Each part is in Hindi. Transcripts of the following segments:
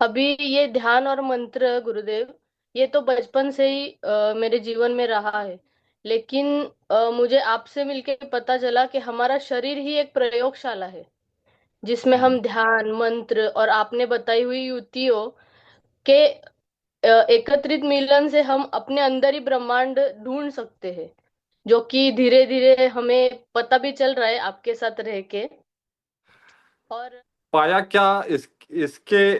अभी ये ध्यान और मंत्र गुरुदेव, ये तो बचपन से ही मेरे जीवन में रहा है। लेकिन मुझे आपसे मिलके पता चला कि हमारा शरीर ही एक प्रयोगशाला है, जिसमें हम्म। हम ध्यान मंत्र और आपने बताई हुई युक्तियों के एकत्रित मिलन से हम अपने अंदर ही ब्रह्मांड ढूंढ सकते हैं, जो कि धीरे धीरे हमें पता भी चल रहा है आपके साथ रह के। और पाया क्या इसके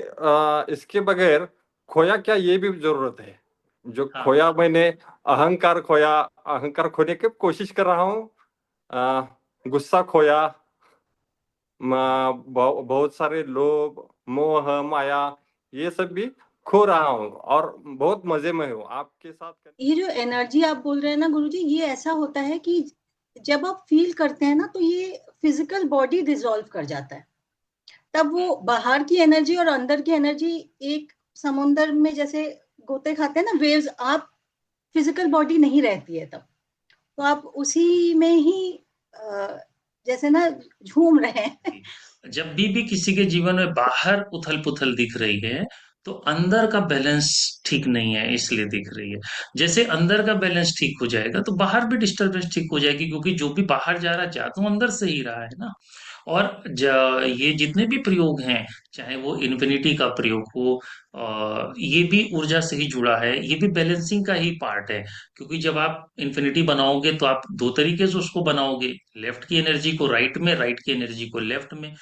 बगैर खोया क्या, ये भी जरूरत है। जो हाँ। खोया मैंने, अहंकार खोया, अहंकार खोने की कोशिश कर रहा हूँ। गुस्सा खोया, बहुत सारे लोभ, मोह, माया, ये सब भी खो रहा हूँ और बहुत मजे में हूँ आपके साथ ये जो एनर्जी आप बोल रहे हैं ना गुरुजी, ये ऐसा होता है कि जब आप फील करते हैं ना, तो ये फिजिकल बॉडी डिसॉल्व कर जाता है। तब वो बाहर की एनर्जी और अंदर की एनर्जी एक समुंदर में जैसे गोते खाते हैं ना, वेव्स, आप फिजिकल बॉडी नहीं रहती है तब। तो आप उसी में ही अ, जैसे ना झूम रहे हैं। जब भी किसी के जीवन में बाहर उथल पुथल दिख रही है, तो अंदर का बैलेंस ठीक नहीं है, इसलिए दिख रही है। जैसे अंदर का बैलेंस ठीक हो जाएगा तो बाहर भी डिस्टरबेंस ठीक हो जाएगी, क्योंकि जो भी बाहर जा रहा है जा तो अंदर से ही रहा है ना। और ये जितने भी प्रयोग हैं, चाहे वो इन्फिनिटी का प्रयोग हो, ये भी ऊर्जा से ही जुड़ा है, ये भी बैलेंसिंग का ही पार्ट है। क्योंकि जब आप इन्फिनिटी बनाओगे तो आप दो तरीके से उसको बनाओगे, लेफ्ट की एनर्जी को राइट में, राइट की एनर्जी को लेफ्ट में।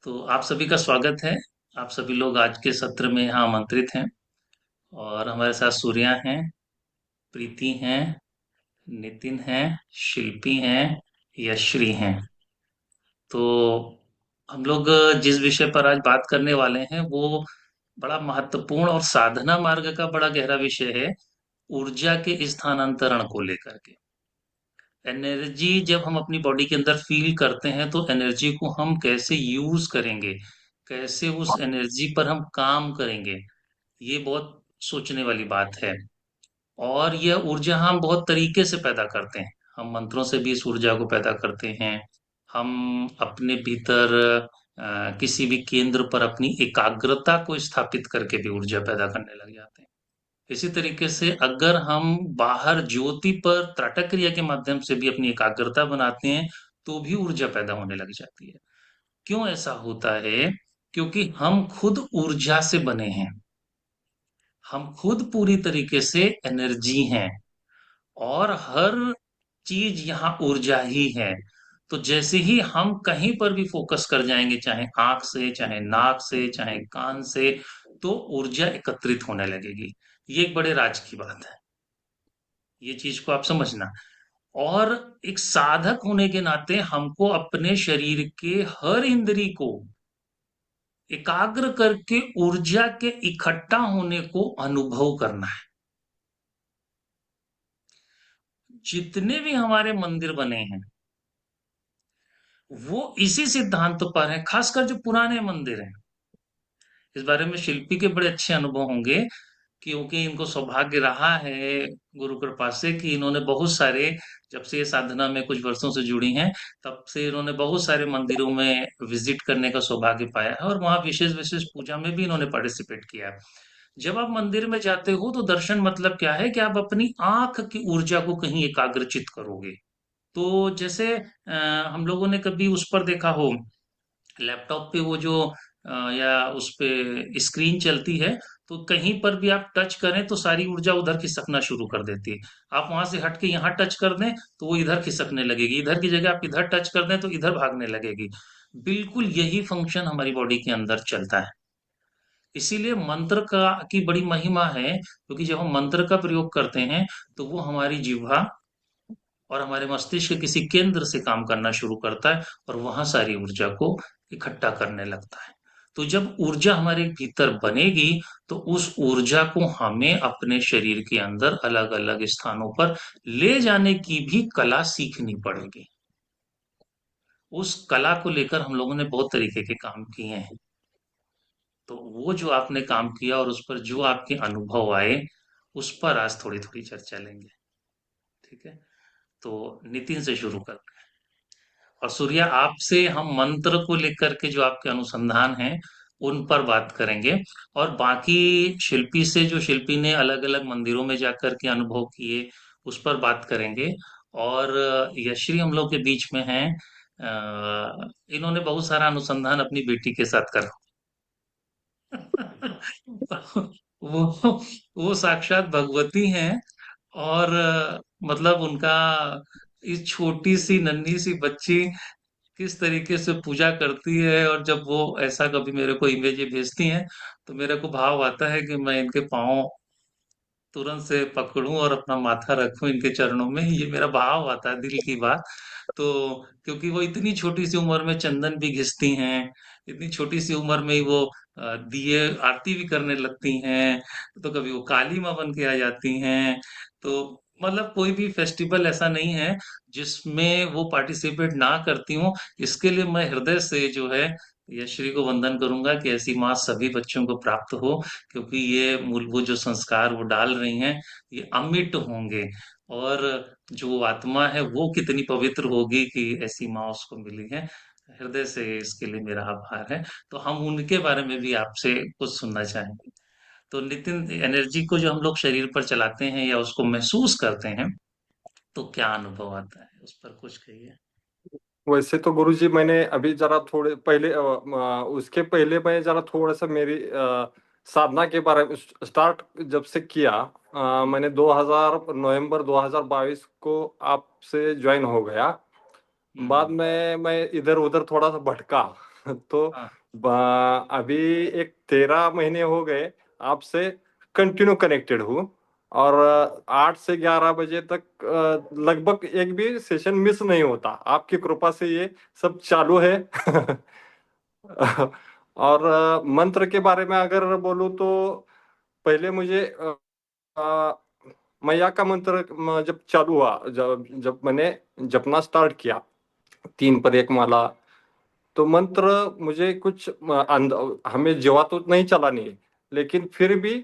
तो आप सभी का स्वागत है। आप सभी लोग आज के सत्र में यहाँ आमंत्रित हैं। और हमारे साथ सूर्या हैं, प्रीति हैं, नितिन हैं, शिल्पी हैं, यश्री हैं। तो हम लोग जिस विषय पर आज बात करने वाले हैं वो बड़ा महत्वपूर्ण और साधना मार्ग का बड़ा गहरा विषय है, ऊर्जा के स्थानांतरण को लेकर के। एनर्जी जब हम अपनी बॉडी के अंदर फील करते हैं तो एनर्जी को हम कैसे यूज करेंगे, कैसे उस एनर्जी पर हम काम करेंगे, ये बहुत सोचने वाली बात है। और यह ऊर्जा हम बहुत तरीके से पैदा करते हैं। हम मंत्रों से भी इस ऊर्जा को पैदा करते हैं। हम अपने भीतर किसी भी केंद्र पर अपनी एकाग्रता को स्थापित करके भी ऊर्जा पैदा करने लग जाते हैं। इसी तरीके से अगर हम बाहर ज्योति पर त्राटक क्रिया के माध्यम से भी अपनी एकाग्रता बनाते हैं, तो भी ऊर्जा पैदा होने लग जाती है। क्यों ऐसा होता है? क्योंकि हम खुद ऊर्जा से बने हैं। हम खुद पूरी तरीके से एनर्जी हैं, और हर चीज यहाँ ऊर्जा ही है। तो जैसे ही हम कहीं पर भी फोकस कर जाएंगे, चाहे आंख से, चाहे नाक से, चाहे कान से, तो ऊर्जा एकत्रित होने लगेगी। ये एक बड़े राज की बात है, ये चीज को आप समझना। और एक साधक होने के नाते हमको अपने शरीर के हर इंद्री को एकाग्र करके ऊर्जा के इकट्ठा होने को अनुभव करना है। जितने भी हमारे मंदिर बने हैं वो इसी सिद्धांत पर हैं, खासकर जो पुराने मंदिर हैं। इस बारे में शिल्पी के बड़े अच्छे अनुभव होंगे, क्योंकि इनको सौभाग्य रहा है गुरु कृपा से कि इन्होंने बहुत सारे, जब से ये साधना में कुछ वर्षों से जुड़ी हैं, तब से इन्होंने बहुत सारे मंदिरों में विजिट करने का सौभाग्य पाया है, और वहाँ विशेष विशेष पूजा में भी इन्होंने पार्टिसिपेट किया है। जब आप मंदिर में जाते हो तो दर्शन मतलब क्या है कि आप अपनी आंख की ऊर्जा को कहीं एकाग्रचित करोगे। तो जैसे हम लोगों ने कभी उस पर देखा हो, लैपटॉप पे वो जो या उस पे स्क्रीन चलती है, तो कहीं पर भी आप टच करें तो सारी ऊर्जा उधर खिसकना शुरू कर देती है। आप वहां से हट के यहाँ टच कर दें तो वो इधर खिसकने लगेगी, इधर की जगह आप इधर टच कर दें तो इधर भागने लगेगी। बिल्कुल यही फंक्शन हमारी बॉडी के अंदर चलता है। इसीलिए मंत्र का की बड़ी महिमा है, क्योंकि जब हम मंत्र का प्रयोग करते हैं तो वो हमारी जिह्वा और हमारे मस्तिष्क के किसी केंद्र से काम करना शुरू करता है, और वहां सारी ऊर्जा को इकट्ठा करने लगता है। तो जब ऊर्जा हमारे भीतर बनेगी, तो उस ऊर्जा को हमें अपने शरीर के अंदर अलग अलग स्थानों पर ले जाने की भी कला सीखनी पड़ेगी। उस कला को लेकर हम लोगों ने बहुत तरीके के काम किए हैं। तो वो जो आपने काम किया और उस पर जो आपके अनुभव आए, उस पर आज थोड़ी थोड़ी चर्चा लेंगे। ठीक है? तो नितिन से शुरू कर। और सूर्या, आपसे हम मंत्र को लेकर के जो आपके अनुसंधान हैं उन पर बात करेंगे, और बाकी शिल्पी से, जो शिल्पी ने अलग अलग मंदिरों में जाकर के अनुभव किए, उस पर बात करेंगे। और यश्री हम लोग के बीच में हैं। इन्होंने बहुत सारा अनुसंधान अपनी बेटी के साथ करा। वो वो साक्षात भगवती हैं। और मतलब उनका, इस छोटी सी नन्ही सी बच्ची किस तरीके से पूजा करती है, और जब वो ऐसा कभी मेरे को इमेज भेजती हैं तो मेरे को भाव आता है कि मैं इनके पाँव तुरंत से पकड़ूं और अपना माथा रखूं इनके चरणों में। ये मेरा भाव आता है, दिल की बात। तो क्योंकि वो इतनी छोटी सी उम्र में चंदन भी घिसती हैं, इतनी छोटी सी उम्र में ही वो दिए आरती भी करने लगती हैं। तो कभी वो काली माँ बन के आ जाती हैं। तो मतलब कोई भी फेस्टिवल ऐसा नहीं है जिसमें वो पार्टिसिपेट ना करती हूँ। इसके लिए मैं हृदय से जो है यश्री को वंदन करूंगा कि ऐसी माँ सभी बच्चों को प्राप्त हो, क्योंकि ये मूलभूत जो संस्कार वो डाल रही हैं ये अमिट होंगे। और जो आत्मा है वो कितनी पवित्र होगी कि ऐसी माँ उसको मिली है। हृदय से इसके लिए मेरा आभार है। तो हम उनके बारे में भी आपसे कुछ सुनना चाहेंगे। तो नितिन, एनर्जी को जो हम लोग शरीर पर चलाते हैं या उसको महसूस करते हैं, तो क्या अनुभव आता है, उस पर कुछ कहिए। वैसे तो गुरुजी, मैंने अभी जरा थोड़े पहले उसके पहले मैं जरा थोड़ा सा मेरी साधना के बारे में स्टार्ट जब से किया, मैंने 2000 नवंबर 2022 को आपसे ज्वाइन हो गया। बाद हम्म। में मैं इधर उधर थोड़ा सा भटका तो हाँ। अभी एक 13 महीने हो गए आपसे कंटिन्यू कनेक्टेड हूँ। और 8 से 11 बजे तक लगभग एक भी सेशन मिस नहीं होता। आपकी कृपा से ये सब चालू है। और मंत्र के बारे में अगर बोलूँ तो पहले मुझे अ, मैया का मंत्र जब चालू हुआ, जब जब मैंने जपना स्टार्ट किया, 3 पर 1 माला, तो मंत्र मुझे कुछ हमें जीवा तो नहीं चलानी है, लेकिन फिर भी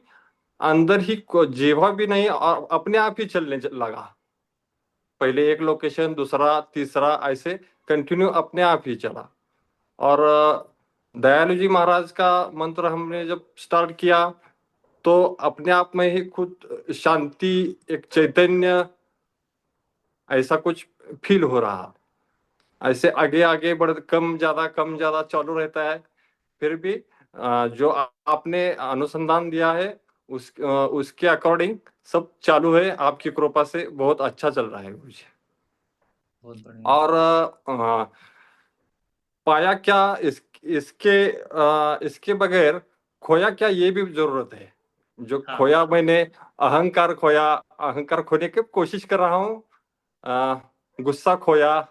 अंदर ही जीवा भी नहीं और अपने आप ही चलने लगा। पहले एक लोकेशन, दूसरा, तीसरा, ऐसे कंटिन्यू अपने आप ही चला। और दयालु जी महाराज का मंत्र हमने जब स्टार्ट किया तो अपने आप में ही खुद शांति, एक चैतन्य, ऐसा कुछ फील हो रहा। ऐसे आगे आगे बढ़ कम ज्यादा चालू रहता है। फिर भी जो आपने अनुसंधान दिया है उसके अकॉर्डिंग सब चालू है। आपकी कृपा से बहुत अच्छा चल रहा है मुझे। बहुत बढ़िया। और पाया क्या, इसके बगैर खोया क्या, ये भी जरूरत है। जो हाँ। खोया मैंने, अहंकार खोया, अहंकार खोने की कोशिश कर रहा हूँ। गुस्सा खोया,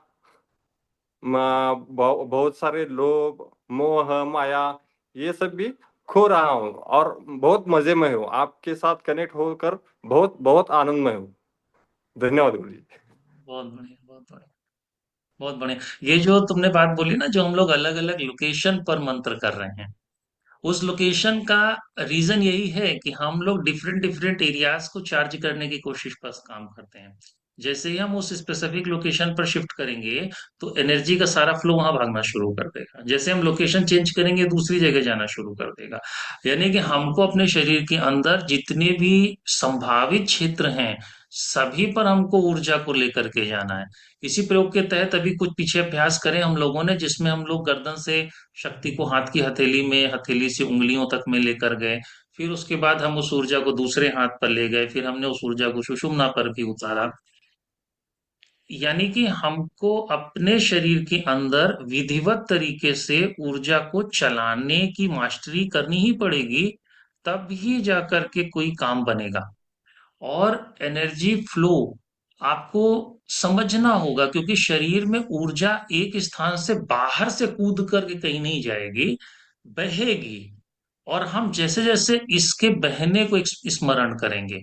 बहुत सारे लोभ, मोह, माया, ये सब भी खो रहा हूँ और बहुत मजे में हूँ। आपके साथ कनेक्ट होकर बहुत बहुत आनंद में हूँ। धन्यवाद गुरु जी। बहुत बढ़िया, बहुत बढ़िया, बहुत बढ़िया। ये जो तुमने बात बोली ना, जो हम लोग अलग अलग लोकेशन पर मंत्र कर रहे हैं, उस लोकेशन का रीजन यही है कि हम लोग डिफरेंट डिफरेंट एरियाज को चार्ज करने की कोशिश पर काम करते हैं। जैसे ही हम उस स्पेसिफिक लोकेशन पर शिफ्ट करेंगे तो एनर्जी का सारा फ्लो वहां भागना शुरू कर देगा। जैसे हम लोकेशन चेंज करेंगे दूसरी जगह जाना शुरू कर देगा। यानी कि हमको अपने शरीर के अंदर जितने भी संभावित क्षेत्र हैं, सभी पर हमको ऊर्जा को लेकर के जाना है। इसी प्रयोग के तहत अभी कुछ पीछे अभ्यास करें हम लोगों ने, जिसमें हम लोग गर्दन से शक्ति को हाथ की हथेली में, हथेली से उंगलियों तक में लेकर गए। फिर उसके बाद हम उस ऊर्जा को दूसरे हाथ पर ले गए, फिर हमने उस ऊर्जा को सुषुम्ना पर भी उतारा। यानी कि हमको अपने शरीर के अंदर विधिवत तरीके से ऊर्जा को चलाने की मास्टरी करनी ही पड़ेगी, तब ही जाकर के कोई काम बनेगा। और एनर्जी फ्लो आपको समझना होगा, क्योंकि शरीर में ऊर्जा एक स्थान से बाहर से कूद करके कहीं नहीं जाएगी, बहेगी। और हम जैसे जैसे इसके बहने को स्मरण करेंगे,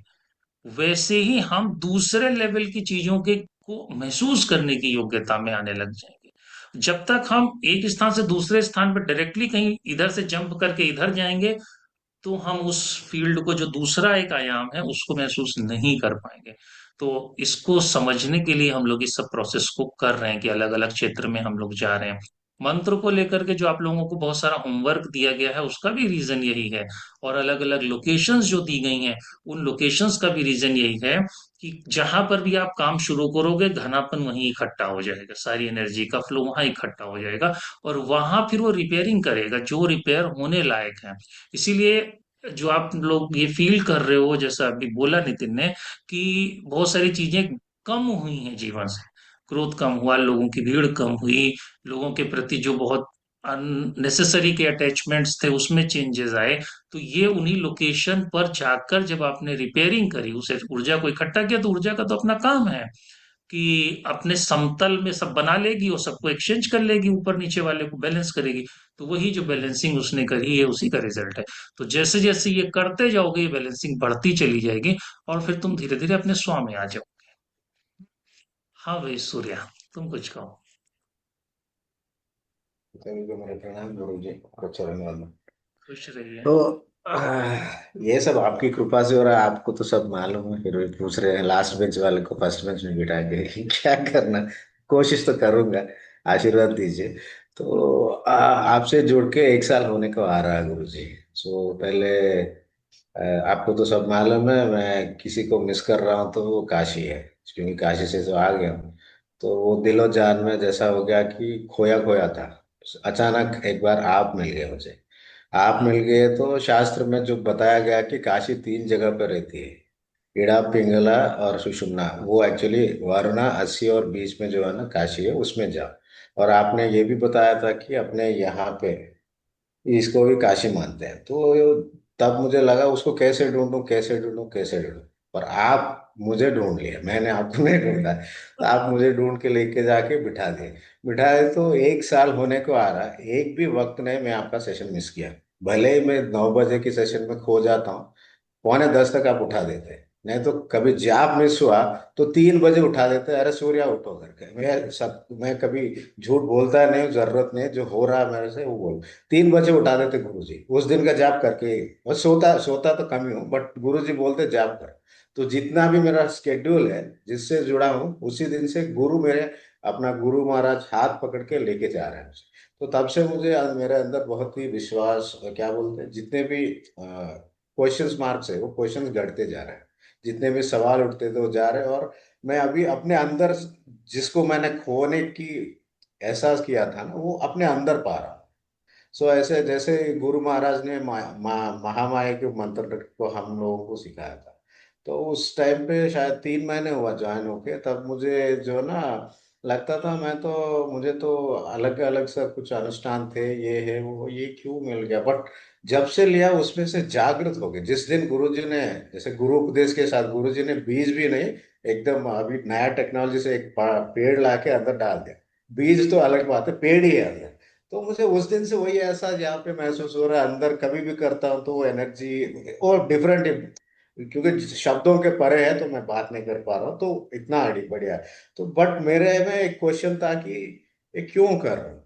वैसे ही हम दूसरे लेवल की चीजों के को महसूस करने की योग्यता में आने लग जाएंगे। जब तक हम एक स्थान से दूसरे स्थान पर डायरेक्टली कहीं इधर से जंप करके इधर जाएंगे, तो हम उस फील्ड को, जो दूसरा एक आयाम है, उसको महसूस नहीं कर पाएंगे। तो इसको समझने के लिए हम लोग इस सब प्रोसेस को कर रहे हैं कि अलग अलग क्षेत्र में हम लोग जा रहे हैं। मंत्र को लेकर के जो आप लोगों को बहुत सारा होमवर्क दिया गया है उसका भी रीजन यही है, और अलग अलग लोकेशंस जो दी गई हैं उन लोकेशंस का भी रीजन यही है कि जहां पर भी आप काम शुरू करोगे घनापन वहीं इकट्ठा हो जाएगा, सारी एनर्जी का फ्लो वहां इकट्ठा हो जाएगा, और वहां फिर वो रिपेयरिंग करेगा जो रिपेयर होने लायक है। इसीलिए जो आप लोग ये फील कर रहे हो, जैसा अभी बोला नितिन ने, कि बहुत सारी चीजें कम हुई हैं जीवन से, क्रोध कम हुआ, लोगों की भीड़ कम हुई, लोगों के प्रति जो बहुत अननेसेसरी के अटैचमेंट्स थे उसमें चेंजेस आए। तो ये उन्हीं लोकेशन पर जाकर जब आपने रिपेयरिंग करी, उसे ऊर्जा को इकट्ठा किया, तो ऊर्जा का तो अपना काम है कि अपने समतल में सब बना लेगी और सबको एक्सचेंज कर लेगी, ऊपर नीचे वाले को बैलेंस करेगी। तो वही जो बैलेंसिंग उसने करी है उसी का रिजल्ट है। तो जैसे जैसे ये करते जाओगे ये बैलेंसिंग बढ़ती चली जाएगी, और फिर तुम धीरे धीरे अपने स्व में आ जाओ। हाँ भाई सूर्या, तुम कुछ कहो। सभी को मेरे प्रणाम गुरु जी को चरण में। खुश रहिए। तो ये सब आपकी कृपा से हो रहा है, आपको तो सब मालूम है, फिर भी पूछ रहे हैं लास्ट बेंच वाले को फर्स्ट बेंच में बिठा के क्या करना। कोशिश तो करूंगा, आशीर्वाद दीजिए। तो आपसे जुड़ के 1 साल होने को आ रहा है गुरु जी। सो पहले आपको तो सब मालूम है, मैं किसी को मिस कर रहा हूँ तो वो काशी है, क्योंकि काशी से जो आ गया हूँ। तो वो दिलो जान में जैसा हो गया कि खोया खोया था। अचानक एक बार आप मिल गए मुझे। आप मिल गए तो शास्त्र में जो बताया गया कि काशी 3 जगह पर रहती है, इड़ा पिंगला और सुषुम्ना। वो एक्चुअली वरुणा 80 और बीच में जो है ना काशी है, उसमें जाओ। और आपने ये भी बताया था कि अपने यहाँ पे इसको भी काशी मानते हैं। तो तब मुझे लगा उसको कैसे ढूंढूं कैसे ढूंढूं कैसे ढूंढूं। पर आप मुझे ढूंढ लिया, मैंने आपको नहीं ढूंढा। तो आप मुझे ढूंढ के लेके जाके बिठा दिए। बिठाए तो 1 साल होने को आ रहा है, एक भी वक्त नहीं मैं आपका सेशन मिस किया। भले ही मैं 9 बजे की सेशन में खो जाता हूँ, 9:45 तक आप उठा देते। नहीं तो कभी जाप मिस हुआ तो 3 बजे उठा देते, अरे सूर्या उठो करके। मैं कभी झूठ बोलता नहीं हूँ, जरूरत नहीं, जो हो रहा है मेरे से वो बोल। 3 बजे उठा देते गुरु जी, उस दिन का जाप करके। और सोता सोता तो कम ही हूँ, बट गुरु जी बोलते जाप कर। तो जितना भी मेरा स्केड्यूल है जिससे जुड़ा हूँ, उसी दिन से गुरु मेरे, अपना गुरु महाराज हाथ पकड़ के लेके जा रहे हैं मुझे। तो तब से मुझे मेरे अंदर बहुत ही विश्वास, क्या बोलते हैं, जितने भी क्वेश्चंस मार्क्स है वो क्वेश्चंस घटते जा रहे हैं, जितने भी सवाल उठते थे वो जा रहे हैं। और मैं अभी अपने अंदर जिसको मैंने खोने की एहसास किया था ना, वो अपने अंदर पा रहा हूँ। सो ऐसे जैसे गुरु महाराज ने महामाया के मंत्र को हम लोगों को सिखाया था। तो उस टाइम पे शायद 3 महीने हुआ ज्वाइन होके, तब मुझे जो ना लगता था, मैं तो मुझे तो अलग अलग सा कुछ अनुष्ठान थे, ये है वो, ये क्यों मिल गया। बट जब से लिया उसमें से जागृत हो गए। जिस दिन गुरुजी ने, जैसे गुरु उपदेश के साथ गुरुजी ने बीज भी नहीं, एकदम अभी नया टेक्नोलॉजी से एक पेड़ ला के अंदर डाल दिया। बीज तो अलग बात है, पेड़ ही है अंदर। तो मुझे उस दिन से वही ऐसा यहाँ पे महसूस हो रहा है, अंदर कभी भी करता हूँ तो वो एनर्जी और डिफरेंट, क्योंकि शब्दों के परे है तो मैं बात नहीं कर पा रहा हूँ, तो इतना बढ़िया है। तो बट मेरे में एक क्वेश्चन था कि ये क्यों कर रहा हूँ,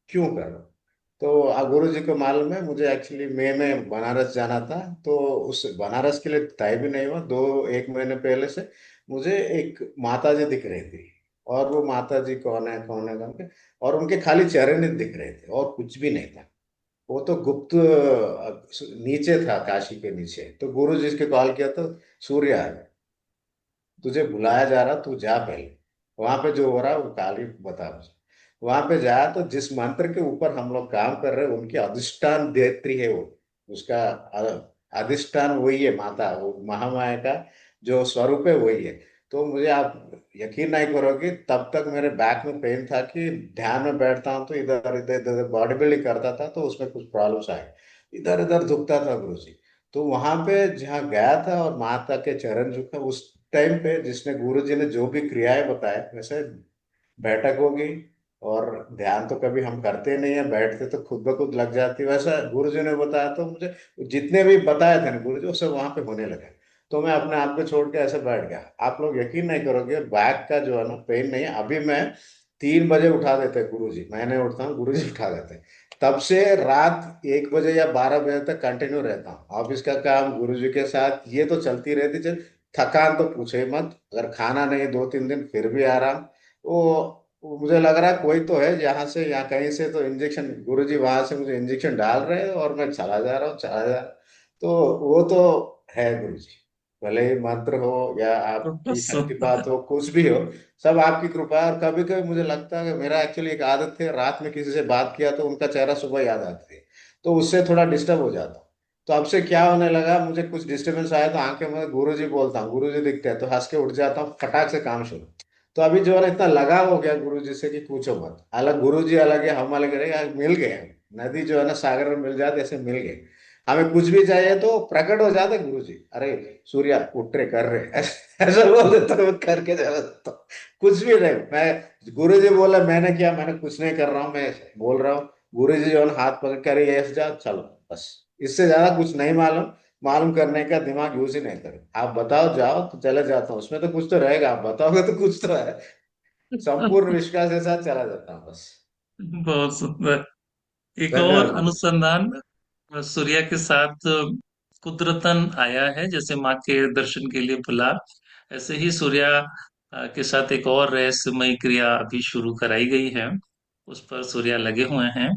क्यों कर रहा हूँ। तो गुरु जी को मालूम है, मुझे एक्चुअली मई में बनारस जाना था। तो उस बनारस के लिए तय भी नहीं हुआ, 1 महीने पहले से मुझे एक माता जी दिख रही थी। और वो माता जी कौन है कौन है कौन है, और उनके खाली चरण ही दिख रहे थे और कुछ भी नहीं था। वो तो गुप्त नीचे था, काशी के नीचे। तो गुरु जी के कॉल किया तो सूर्य आ गया, तुझे बुलाया जा रहा, तू जा पहले, वहां पे जो हो रहा है वो काली बता मुझे। वहां पे जाया तो जिस मंत्र के ऊपर हम लोग काम कर रहे हैं उनकी अधिष्ठान देत्री है वो, उसका अधिष्ठान वही है माता, वो महामाया का जो स्वरूप है वही है। तो मुझे आप यकीन नहीं करोगे, तब तक मेरे बैक में पेन था कि ध्यान में बैठता हूँ तो इधर इधर इधर बॉडी बिल्डिंग करता था तो उसमें कुछ प्रॉब्लम्स आए, इधर इधर दुखता था गुरु जी। तो वहां पे जहाँ गया था और माता के चरण झुका, उस टाइम पे जिसने गुरु जी ने जो भी क्रियाएं बताए, वैसे बैठक होगी। और ध्यान तो कभी हम करते नहीं है, बैठते तो खुद ब खुद लग जाती, वैसा गुरु जी ने बताया तो मुझे जितने भी बताए थे ना गुरु जी, वो सब वहां पे होने लगे। तो मैं अपने आप को छोड़ के ऐसे बैठ गया। आप लोग यकीन नहीं करोगे, बैक का जो है ना पेन नहीं है। अभी मैं 3 बजे उठा देते गुरु जी, मैं नहीं उठता हूँ, गुरु जी उठा देते। तब से रात 1 बजे या 12 बजे तक कंटिन्यू रहता हूँ, ऑफिस का काम गुरु जी के साथ, ये तो चलती रहती। थकान तो पूछे ही मत, अगर खाना नहीं 2-3 दिन फिर भी आराम। वो मुझे लग रहा है कोई तो है यहाँ से, यहाँ कहीं से तो इंजेक्शन, गुरुजी वहां से मुझे इंजेक्शन डाल रहे हैं और मैं चला जा रहा हूँ, चला जा रहा हूँ। तो वो तो है गुरुजी, भले ही मंत्र हो या आपकी शक्तिपात हो, कुछ भी हो, सब आपकी कृपा है। और कभी कभी मुझे लगता है कि मेरा एक्चुअली एक आदत है, रात में किसी से बात किया तो उनका चेहरा सुबह याद आती है, तो उससे थोड़ा डिस्टर्ब हो जाता हूँ। तो अब से क्या होने लगा, मुझे कुछ डिस्टरबेंस आया तो आंखें में गुरुजी बोलता हूँ, गुरुजी दिखते हैं तो हंस के उठ जाता हूँ, फटाक से काम शुरू। तो अभी जो है ना, इतना लगाव हो गया गुरुजी से कि पूछो मत। अलग गुरुजी अलग है, हम अलग है, यार मिल गए हम। नदी जो है ना सागर में मिल जाते, ऐसे मिल गए। हमें कुछ भी चाहिए तो प्रकट हो जाते गुरुजी, अरे सूर्या उठ रहे कर रहे, ऐसे ऐसा बोल देता हूँ, मैं करके चला जाता हूँ। कुछ भी नहीं, मैं गुरुजी बोला मैंने किया, मैंने कुछ नहीं कर रहा हूँ, मैं बोल रहा हूँ। गुरुजी जो है ना हाथ पकड़ कर ऐसे जा चलो, बस। इससे ज्यादा कुछ नहीं मालूम। मालूम करने का दिमाग यूज ही नहीं करे, आप बताओ जाओ तो चले जाता हूँ, उसमें तो कुछ तो रहेगा, आप बताओगे तो कुछ तो है। संपूर्ण विश्वास के साथ चला जाता हूँ बस। बहुत सुंदर। एक और धन्यवाद गुरु। अनुसंधान सूर्या के साथ कुदरतन आया है, जैसे माँ के दर्शन के लिए बुला, ऐसे ही सूर्या के साथ एक और रहस्यमयी क्रिया अभी शुरू कराई गई है। उस पर सूर्या लगे हुए हैं।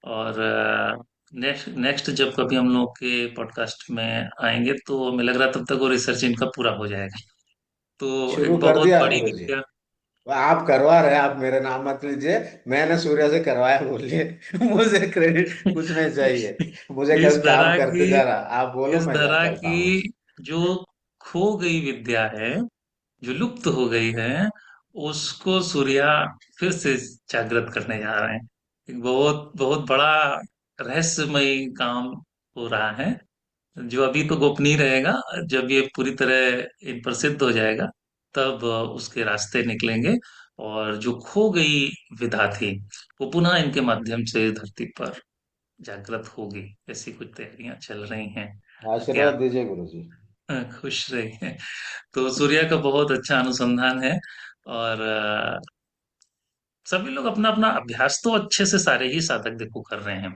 और नेक्स्ट नेक्स्ट जब कभी हम लोग के पॉडकास्ट में आएंगे तो हमें लग रहा है तब तक वो रिसर्च इनका पूरा हो जाएगा। तो शुरू एक कर बहुत दिया बड़ी गुरु जी। विद्या। आप करवा रहे हैं, आप मेरे नाम मत लीजिए। मैंने सूर्य से करवाया बोलिए। मुझे क्रेडिट कुछ नहीं चाहिए। मुझे इस कल काम धरा करते की जा रहा, आप बोलो इस मैं धरा करता की हूँ। जो खो गई विद्या है, जो लुप्त हो गई है, उसको सूर्या फिर से जागृत करने जा रहे हैं। एक बहुत बहुत बड़ा रहस्यमयी काम हो रहा है, जो अभी तो गोपनीय रहेगा। जब ये पूरी तरह इन प्रसिद्ध हो जाएगा तब उसके रास्ते निकलेंगे, और जो खो गई विधा थी वो पुनः इनके माध्यम से धरती पर जागृत होगी। ऐसी कुछ तैयारियां चल रही हैं। क्या आशीर्वाद दीजिए गुरु जी। खुश रहिए। तो सूर्या का बहुत अच्छा अनुसंधान है। और सभी लोग अपना अपना अभ्यास तो अच्छे से सारे ही साधक देखो कर रहे हैं,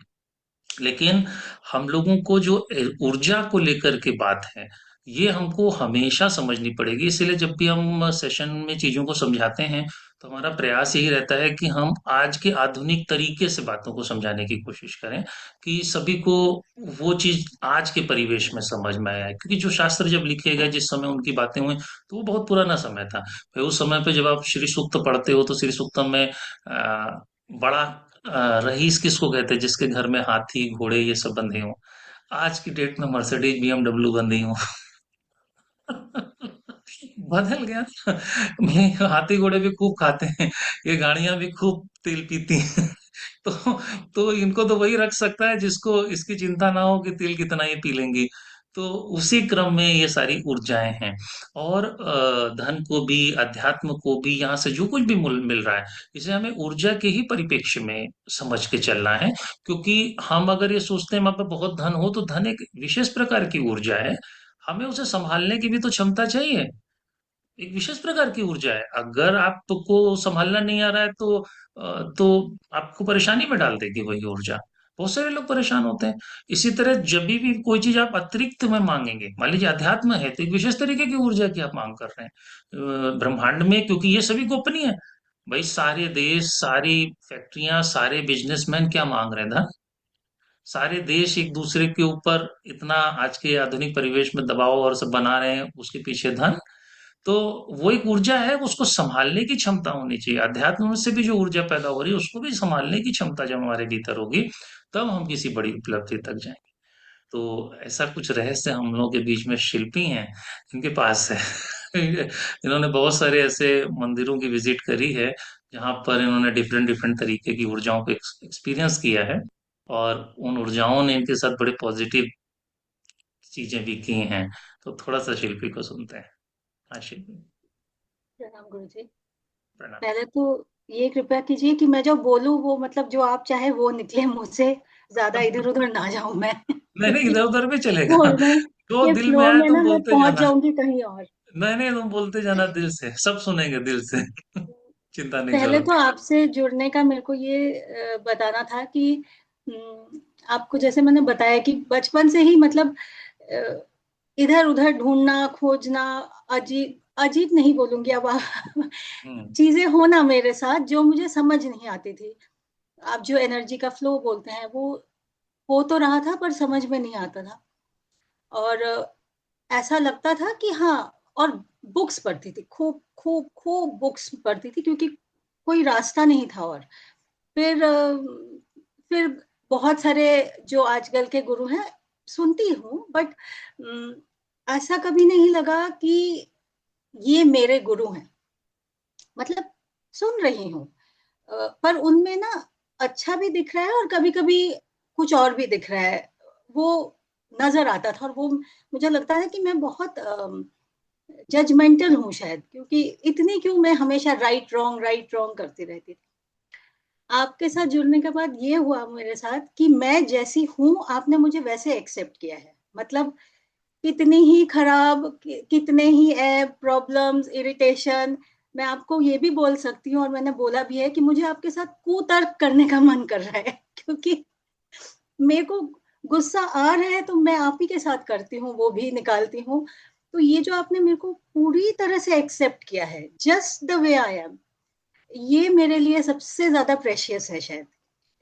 लेकिन हम लोगों को जो ऊर्जा को लेकर के बात है, ये हमको हमेशा समझनी पड़ेगी। इसीलिए जब भी हम सेशन में चीजों को समझाते हैं तो हमारा प्रयास यही रहता है कि हम आज के आधुनिक तरीके से बातों को समझाने की कोशिश करें, कि सभी को वो चीज आज के परिवेश में समझ में आए। क्योंकि जो शास्त्र जब लिखे गए, जिस समय उनकी बातें हुई, तो वो बहुत पुराना समय था। फिर उस समय पे जब आप श्री सूक्त पढ़ते हो तो श्री सूक्तम में बड़ा रईस किसको कहते हैं, जिसके घर में हाथी घोड़े ये सब बंधे हों। आज की डेट में मर्सिडीज बीएमडब्ल्यू बंधी हूँ। बदल गया ना। ये हाथी घोड़े भी खूब खाते हैं, ये गाड़ियां भी खूब तेल पीती हैं। तो तो इनको तो वही रख सकता है जिसको इसकी चिंता ना हो कि तेल कितना ये पी लेंगी। तो उसी क्रम में ये सारी ऊर्जाएं हैं। और धन को भी, अध्यात्म को भी, यहाँ से जो कुछ भी मिल रहा है, इसे हमें ऊर्जा के ही परिप्रेक्ष्य में समझ के चलना है। क्योंकि हम अगर ये सोचते हैं वहां पे बहुत धन हो, तो धन एक विशेष प्रकार की ऊर्जा है। हमें उसे संभालने की भी तो क्षमता चाहिए। एक विशेष प्रकार की ऊर्जा है, अगर आपको संभालना नहीं आ रहा है तो आपको परेशानी में डाल देगी वही ऊर्जा। बहुत सारे लोग परेशान होते हैं। इसी तरह जब भी कोई चीज आप अतिरिक्त में मांगेंगे, मान लीजिए अध्यात्म है, तो एक विशेष तरीके की ऊर्जा की आप मांग कर रहे हैं ब्रह्मांड में, क्योंकि ये सभी गोपनीय है। भाई सारे देश, सारी फैक्ट्रियां, सारे बिजनेसमैन क्या मांग रहे हैं? धन। सारे देश एक दूसरे के ऊपर इतना आज के आधुनिक परिवेश में दबाव और सब बना रहे हैं, उसके पीछे धन। तो वो एक ऊर्जा है, उसको संभालने की क्षमता होनी चाहिए। अध्यात्म से भी जो ऊर्जा पैदा हो रही है उसको भी संभालने की क्षमता जब हमारे भीतर होगी, तब हम किसी बड़ी उपलब्धि तक जाएंगे। तो ऐसा कुछ रहस्य हम लोगों के बीच में शिल्पी हैं, इनके पास है। इन्होंने बहुत सारे ऐसे मंदिरों की विजिट करी है जहां पर इन्होंने डिफरेंट डिफरेंट तरीके की ऊर्जाओं को एक्सपीरियंस किया है। और उन ऊर्जाओं ने इनके साथ बड़े पॉजिटिव चीजें भी की हैं। तो थोड़ा सा शिल्पी को सुनते हैं। हाँ शिल्पी। प्रणाम गुरु जी। प्रणाम। पहले तो ये कृपया कीजिए कि मैं जो बोलूं वो मतलब जो आप चाहे वो निकले मुझसे, ज्यादा इधर उधर ना जाऊं मैं। नहीं नहीं, इधर उधर भी चलेगा। बोल में जो ये दिल में फ्लो आए में तुम ना मैं बोलते पहुंच जाना। जाऊंगी कहीं और। नहीं नहीं, तुम बोलते जाना दिल से, सब सुनेंगे दिल से। चिंता नहीं पहले करो। तो आपसे जुड़ने का मेरे को ये बताना था कि आपको जैसे मैंने बताया कि बचपन से ही मतलब इधर उधर ढूंढना खोजना, अजीब अजीब नहीं बोलूंगी अब हम्म। चीजें होना मेरे साथ जो मुझे समझ नहीं आती थी। आप जो एनर्जी का फ्लो बोलते हैं वो हो तो रहा था पर समझ में नहीं आता था। और ऐसा लगता था कि हाँ, और बुक्स पढ़ती थी, खूब खूब खूब बुक्स पढ़ती थी क्योंकि कोई रास्ता नहीं था। और फिर फिर बहुत सारे जो आजकल के गुरु हैं सुनती हूँ, बट ऐसा कभी नहीं लगा कि ये मेरे गुरु हैं। मतलब सुन रही हूँ, पर उनमें ना अच्छा भी दिख रहा है और कभी कभी कुछ और भी दिख रहा है, वो नजर आता था। और वो मुझे लगता है कि मैं बहुत जजमेंटल हूँ शायद, क्योंकि इतनी क्यों मैं हमेशा राइट रॉन्ग करती रहती थी। आपके साथ जुड़ने के बाद ये हुआ मेरे साथ कि मैं जैसी हूँ आपने मुझे वैसे एक्सेप्ट किया है। मतलब कितनी ही खराब, कितने ही ऐब, प्रॉब्लम्स, इरिटेशन, मैं आपको ये भी बोल सकती हूँ और मैंने बोला भी है कि मुझे आपके साथ कुतर्क करने का मन कर रहा है क्योंकि मेरे को गुस्सा आ रहा है तो मैं आप ही के साथ करती हूँ, वो भी निकालती हूँ। तो ये जो आपने मेरे को पूरी तरह से एक्सेप्ट किया है just the way I am, ये मेरे लिए सबसे ज्यादा प्रेशियस है शायद।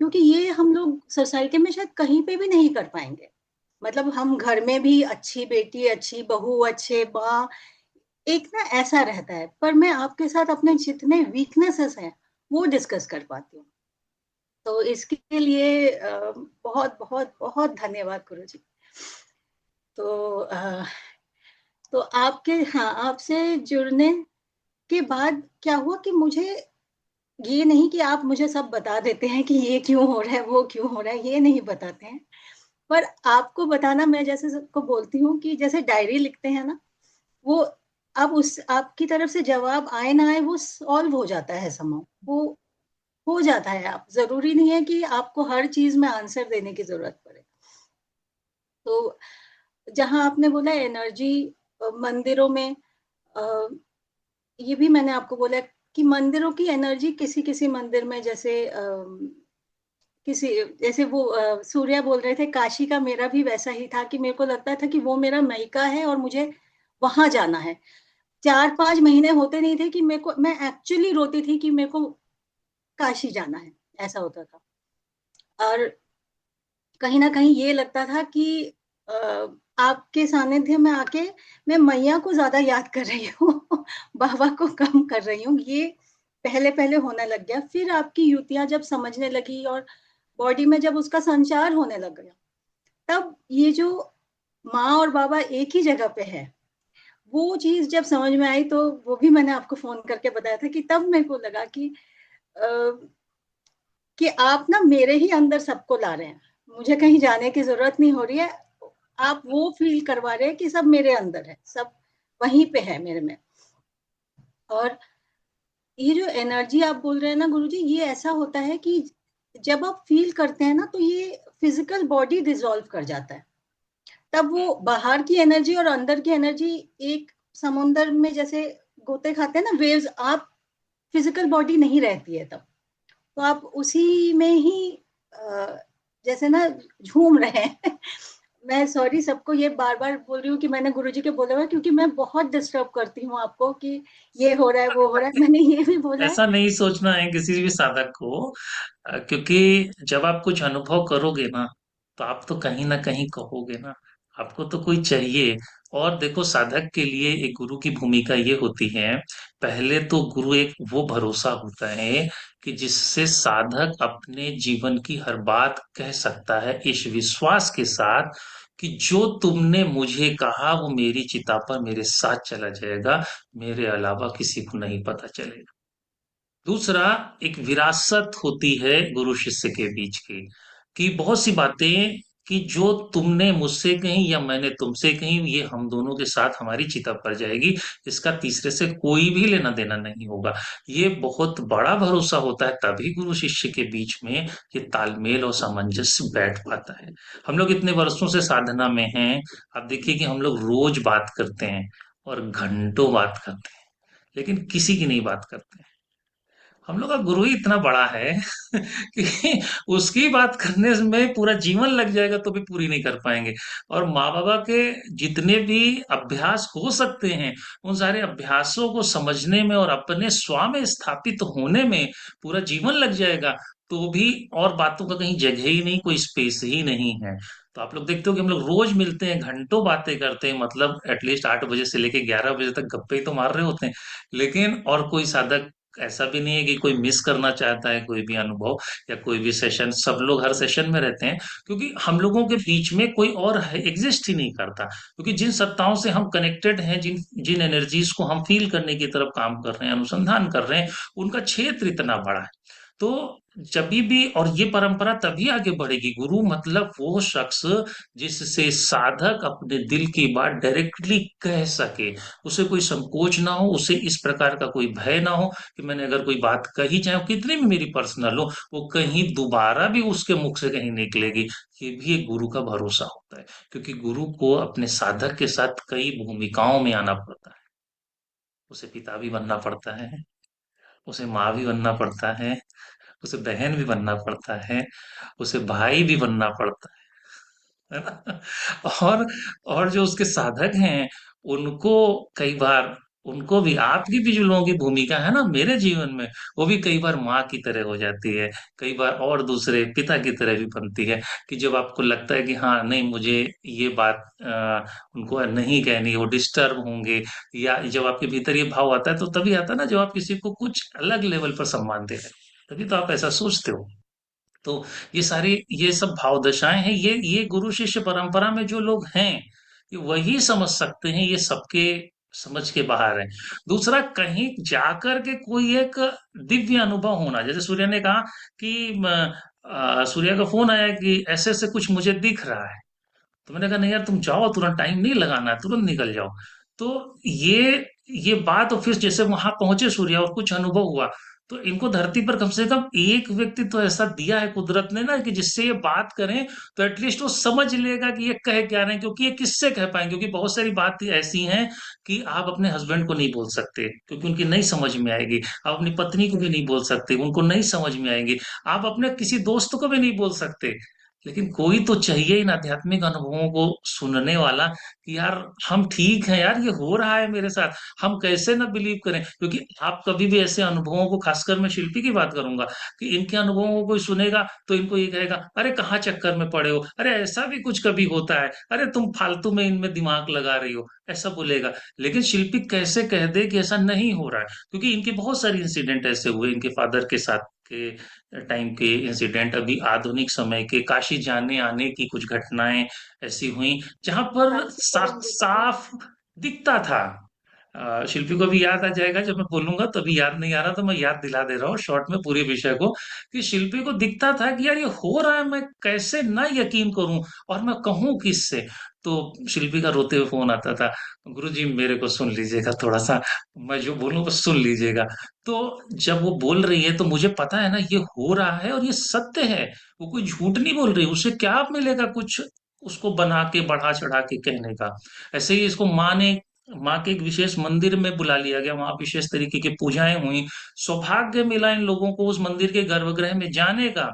क्योंकि ये हम लोग सोसाइटी में शायद कहीं पे भी नहीं कर पाएंगे। मतलब हम घर में भी अच्छी बेटी, अच्छी बहू, अच्छे माँ, एक ना ऐसा रहता है, पर मैं आपके साथ अपने जितने वीकनेसेस हैं वो डिस्कस कर पाती हूँ। तो इसके लिए बहुत बहुत बहुत धन्यवाद गुरु जी। तो तो आपके, हाँ, आपसे जुड़ने के बाद क्या हुआ कि मुझे ये नहीं कि आप मुझे सब बता देते हैं कि ये क्यों हो रहा है, वो क्यों हो रहा है, ये नहीं बताते हैं। पर आपको बताना, मैं जैसे सबको बोलती हूँ कि जैसे डायरी लिखते हैं ना, वो अब उस आपकी तरफ से जवाब आए ना आए वो सॉल्व हो जाता है, समय वो हो जाता है। आप जरूरी नहीं है कि आपको हर चीज में आंसर देने की जरूरत पड़े। तो जहां आपने बोला एनर्जी मंदिरों में, अ, ये भी मैंने आपको बोला कि मंदिरों की एनर्जी किसी किसी मंदिर में, जैसे किसी, जैसे वो सूर्या बोल रहे थे काशी का, मेरा भी वैसा ही था कि मेरे को लगता था कि वो मेरा मायका है और मुझे वहां जाना है। 4-5 महीने होते नहीं थे कि मेरे को, मैं एक्चुअली रोती थी कि मेरे को काशी जाना है, ऐसा होता था। और कहीं ना कहीं ये लगता था कि अ, आपके सानिध्य में आके मैं मैया को ज्यादा याद कर रही हूँ बाबा को कम कर रही हूँ। ये पहले पहले होने लग गया। फिर आपकी युतियां जब समझने लगी और बॉडी में जब उसका संचार होने लग गया, तब ये जो माँ और बाबा एक ही जगह पे है, वो चीज जब समझ में आई, तो वो भी मैंने आपको फोन करके बताया था कि तब मेरे को लगा कि आप ना मेरे ही अंदर सबको ला रहे हैं, मुझे कहीं जाने की जरूरत नहीं हो रही है। आप वो फील करवा रहे हैं कि सब मेरे अंदर है, सब वहीं पे है मेरे में। और ये जो एनर्जी आप बोल रहे हैं ना गुरुजी, ये ऐसा होता है कि जब आप फील करते हैं ना तो ये फिजिकल बॉडी डिसॉल्व कर जाता है। तब वो बाहर की एनर्जी और अंदर की एनर्जी एक समुंदर में जैसे गोते खाते हैं ना वेव्स, आप फिजिकल बॉडी नहीं रहती है तब। तो आप उसी में ही जैसे ना झूम रहे हैं मैं सॉरी सबको ये बार बार बोल रही हूँ कि मैंने गुरुजी के बोला हुआ है, क्योंकि मैं बहुत डिस्टर्ब करती हूँ आपको कि ये हो रहा है वो हो रहा है, मैंने ये भी बोला है। ऐसा नहीं सोचना है किसी भी साधक को, क्योंकि जब आप कुछ अनुभव करोगे ना, तो आप तो कहीं ना कहीं कहोगे ना, आपको तो कोई चाहिए। और देखो, साधक के लिए एक गुरु की भूमिका ये होती है, पहले तो गुरु एक वो भरोसा होता है कि जिससे साधक अपने जीवन की हर बात कह सकता है इस विश्वास के साथ कि जो तुमने मुझे कहा वो मेरी चिता पर मेरे साथ चला जाएगा, मेरे अलावा किसी को नहीं पता चलेगा। दूसरा, एक विरासत होती है गुरु शिष्य के बीच की, कि बहुत सी बातें कि जो तुमने मुझसे कही या मैंने तुमसे कही, ये हम दोनों के साथ हमारी चिता पर जाएगी, इसका तीसरे से कोई भी लेना देना नहीं होगा। ये बहुत बड़ा भरोसा होता है, तभी गुरु शिष्य के बीच में ये तालमेल और सामंजस्य बैठ पाता है। हम लोग इतने वर्षों से साधना में हैं, आप देखिए कि हम लोग रोज बात करते हैं और घंटों बात करते हैं, लेकिन किसी की नहीं बात करते हैं। हम लोग का गुरु ही इतना बड़ा है कि उसकी बात करने में पूरा जीवन लग जाएगा तो भी पूरी नहीं कर पाएंगे। और माँ बाबा के जितने भी अभ्यास हो सकते हैं, उन सारे अभ्यासों को समझने में और अपने स्व में स्थापित होने में पूरा जीवन लग जाएगा, तो भी और बातों का कहीं जगह ही नहीं, कोई स्पेस ही नहीं है। तो आप लोग देखते हो कि हम लोग रोज मिलते हैं, घंटों बातें करते हैं, मतलब एटलीस्ट 8 बजे से लेके 11 बजे तक गप्पे ही तो मार रहे होते हैं। लेकिन और कोई साधक ऐसा भी नहीं है कि कोई मिस करना चाहता है कोई भी अनुभव या कोई भी सेशन, सब लोग हर सेशन में रहते हैं, क्योंकि हम लोगों के बीच में कोई और एग्जिस्ट ही नहीं करता। क्योंकि जिन सत्ताओं से हम कनेक्टेड हैं, जिन जिन एनर्जीज को हम फील करने की तरफ काम कर रहे हैं, अनुसंधान कर रहे हैं, उनका क्षेत्र इतना बड़ा है। तो जब भी, और ये परंपरा तभी आगे बढ़ेगी, गुरु मतलब वो शख्स जिससे साधक अपने दिल की बात डायरेक्टली कह सके, उसे कोई संकोच ना हो, उसे इस प्रकार का कोई भय ना हो कि मैंने अगर कोई बात कही, चाहे वो कितनी भी मेरी पर्सनल हो, वो कहीं दोबारा भी उसके मुख से कहीं निकलेगी। ये भी एक गुरु का भरोसा होता है, क्योंकि गुरु को अपने साधक के साथ कई भूमिकाओं में आना पड़ता है। उसे पिता भी बनना पड़ता है, उसे माँ भी बनना पड़ता है, उसे बहन भी बनना पड़ता है, उसे भाई भी बनना पड़ता है ना? और जो उसके साधक हैं, उनको कई बार, उनको भी, आपकी भी जो लोगों की भूमिका है ना मेरे जीवन में, वो भी कई बार माँ की तरह हो जाती है, कई बार और दूसरे पिता की तरह भी बनती है। कि जब आपको लगता है कि हाँ नहीं, मुझे ये बात उनको नहीं कहनी, वो डिस्टर्ब होंगे, या जब आपके भीतर ये भाव आता है, तो तभी आता है ना जब आप किसी को कुछ अलग लेवल पर सम्मान दे रहे हैं, तभी तो आप ऐसा सोचते हो। तो ये सारी, ये सब भाव दशाएं हैं, ये गुरु शिष्य परंपरा में जो लोग हैं, ये वही समझ सकते हैं, ये सबके समझ के बाहर है। दूसरा, कहीं जाकर के कोई एक दिव्य अनुभव होना, जैसे सूर्य ने कहा कि सूर्य का फोन आया कि ऐसे ऐसे कुछ मुझे दिख रहा है। तो मैंने कहा नहीं यार, तुम जाओ, तुरंत टाइम नहीं लगाना है, तुरंत निकल जाओ। तो ये बात, और फिर जैसे वहां पहुंचे सूर्या और कुछ अनुभव हुआ, तो इनको धरती पर कम से कम एक व्यक्ति तो ऐसा दिया है कुदरत ने ना, कि जिससे ये बात करें तो एटलीस्ट वो समझ लेगा कि ये कह क्या रहे हैं, क्योंकि ये किससे कह पाएंगे, क्योंकि बहुत सारी बातें ऐसी हैं कि आप अपने हस्बैंड को नहीं बोल सकते क्योंकि उनकी नहीं समझ में आएगी, आप अपनी पत्नी को भी नहीं बोल सकते, उनको नहीं समझ में आएगी, आप अपने किसी दोस्त को भी नहीं बोल सकते। लेकिन कोई तो चाहिए इन आध्यात्मिक अनुभवों को सुनने वाला, कि यार हम ठीक हैं यार, ये हो रहा है मेरे साथ, हम कैसे ना बिलीव करें। क्योंकि आप कभी भी ऐसे अनुभवों को, खासकर मैं शिल्पी की बात करूंगा, कि इनके अनुभवों को कोई सुनेगा तो इनको ये कहेगा, अरे कहाँ चक्कर में पड़े हो, अरे ऐसा भी कुछ कभी होता है, अरे तुम फालतू में इनमें दिमाग लगा रही हो, ऐसा बोलेगा। लेकिन शिल्पी कैसे कह दे कि ऐसा नहीं हो रहा है, क्योंकि इनके बहुत सारे इंसिडेंट ऐसे हुए, इनके फादर के साथ के टाइम के इंसिडेंट, अभी आधुनिक समय के काशी जाने आने की कुछ घटनाएं ऐसी हुई, जहां पर साफ साफ दिखता था। शिल्पी को भी याद आ जाएगा जब मैं बोलूंगा, तो अभी याद नहीं आ रहा, तो मैं याद दिला दे रहा हूँ शॉर्ट में पूरे विषय को। कि शिल्पी को दिखता था कि यार ये हो रहा है, मैं कैसे ना यकीन करूं, और मैं कहूं किससे। तो शिल्पी का रोते हुए फोन आता था, गुरुजी मेरे को सुन लीजिएगा थोड़ा सा, मैं जो बोलूं बस सुन लीजिएगा। तो जब वो बोल रही है तो मुझे पता है ना ये हो रहा है और ये सत्य है, वो कोई झूठ नहीं बोल रही, उसे क्या मिलेगा कुछ उसको बना के बढ़ा चढ़ा के कहने का। ऐसे ही इसको माँ के एक विशेष मंदिर में बुला लिया गया, वहां विशेष तरीके की पूजाएं हुई, सौभाग्य मिला इन लोगों को उस मंदिर के गर्भगृह में जाने का,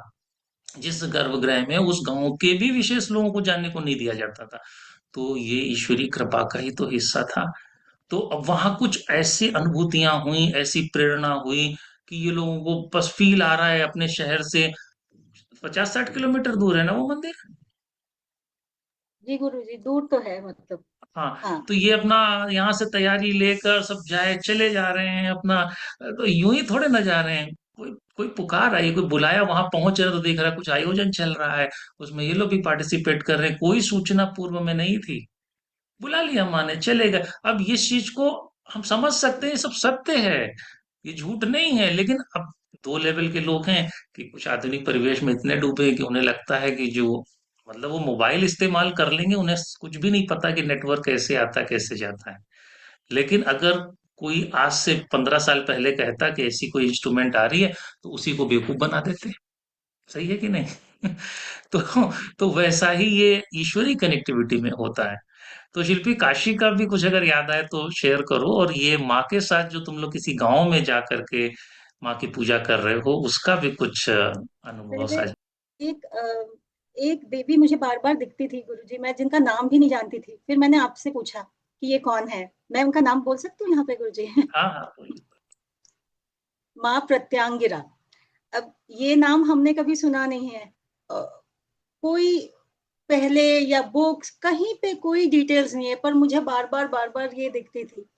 जिस गर्भगृह में उस गांव के भी विशेष लोगों को जाने को नहीं दिया जाता था। तो ये ईश्वरी कृपा का ही तो हिस्सा था। तो अब वहां कुछ ऐसी अनुभूतियां हुई, ऐसी प्रेरणा हुई, कि ये लोगों को बस फील आ रहा है अपने शहर से 50-60 किलोमीटर दूर है ना वो मंदिर। जी गुरु जी, दूर तो है मतलब। हाँ, हाँ। तो ये अपना यहाँ से तैयारी लेकर सब जाए चले जा रहे हैं अपना, तो यूं ही थोड़े ना जा रहे हैं, कोई कोई पुकार आई, कोई बुलाया, वहां पहुंच रहे तो देख रहा है कुछ आयोजन चल रहा है, उसमें ये लोग भी पार्टिसिपेट कर रहे हैं, कोई सूचना पूर्व में नहीं थी, बुला लिया माने चले गए। अब ये चीज को हम समझ सकते हैं, ये सब सत्य है, ये झूठ नहीं है। लेकिन अब दो लेवल के लोग हैं, कि कुछ आधुनिक परिवेश में इतने डूबे हैं कि उन्हें लगता है कि जो, मतलब वो मोबाइल इस्तेमाल कर लेंगे, उन्हें कुछ भी नहीं पता कि नेटवर्क कैसे आता है कैसे जाता है। लेकिन अगर कोई आज से 15 साल पहले कहता कि ऐसी कोई इंस्ट्रूमेंट आ रही है, तो उसी को बेवकूफ बना देते। सही है कि नहीं? तो तो वैसा ही ये ईश्वरी कनेक्टिविटी में होता है। तो शिल्पी, काशी का भी कुछ अगर याद आए तो शेयर करो, और ये माँ के साथ जो तुम लोग किसी गांव में जा करके माँ की पूजा कर रहे हो, उसका भी कुछ अनुभव पहले साझा। एक एक देवी मुझे बार बार दिखती थी गुरुजी, मैं जिनका नाम भी नहीं जानती थी। फिर मैंने आपसे पूछा कि ये कौन है। मैं उनका नाम बोल सकती हूँ यहाँ पे गुरुजी? हाँ हाँ, बोलिए। माँ प्रत्यांगिरा। अब ये नाम हमने कभी सुना नहीं है। कोई पहले या बुक्स कहीं पे कोई डिटेल्स नहीं है, पर मुझे बार बार ये दिखती थी।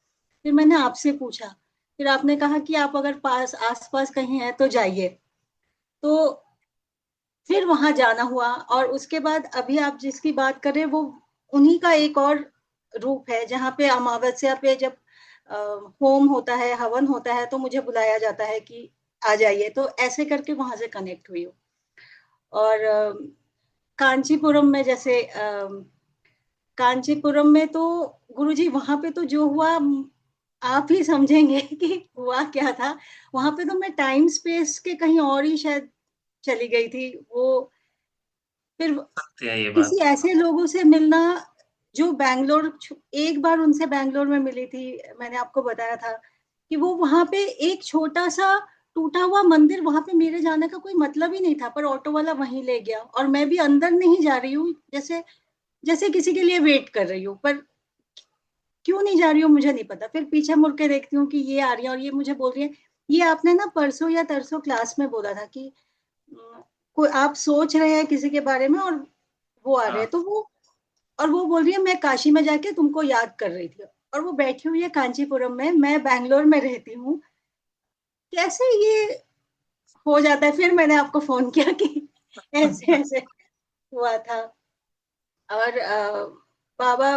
फिर मैंने आपसे पूछा। फिर आपने कहा कि आप अगर पास आस पास कहीं हैं तो जाइए। तो फिर वहां जाना हुआ, और उसके बाद अभी आप जिसकी बात कर रहे हैं वो उन्हीं का एक और रूप है, जहाँ पे अमावस्या पे जब होम होता है, हवन होता है, तो मुझे बुलाया जाता है कि आ जाइए। तो ऐसे करके वहां से कनेक्ट हुई हूँ। और कांचीपुरम में जैसे कांचीपुरम में तो गुरुजी वहां पे तो जो हुआ आप ही समझेंगे कि हुआ क्या था। वहां पे तो मैं टाइम स्पेस के कहीं और ही शायद चली गई थी। वो फिर सत्य है ये बात। किसी ऐसे लोगों से मिलना जो बैंगलोर, एक बार उनसे बैंगलोर में मिली थी। मैंने आपको बताया था कि वो वहां पे एक छोटा सा टूटा हुआ मंदिर, वहां पे मेरे जाने का कोई मतलब ही नहीं था, पर ऑटो वाला वहीं ले गया, और मैं भी अंदर नहीं जा रही हूँ, जैसे जैसे किसी के लिए वेट कर रही हूँ, पर क्यों नहीं जा रही हूँ मुझे नहीं पता। फिर पीछे मुड़ के देखती हूँ कि ये आ रही है और ये मुझे बोल रही है। ये आपने ना परसों या तरसों क्लास में बोला था कि कोई आप सोच रहे हैं किसी के बारे में, और वो आ रहे हैं, हाँ, तो वो और वो बोल रही है मैं काशी में जाके तुमको याद कर रही थी, और वो बैठी हुई है कांचीपुरम में, मैं बैंगलोर में रहती हूँ। कैसे ये हो जाता है? फिर मैंने आपको फोन किया कि ऐसे ऐसे हुआ था। और बाबा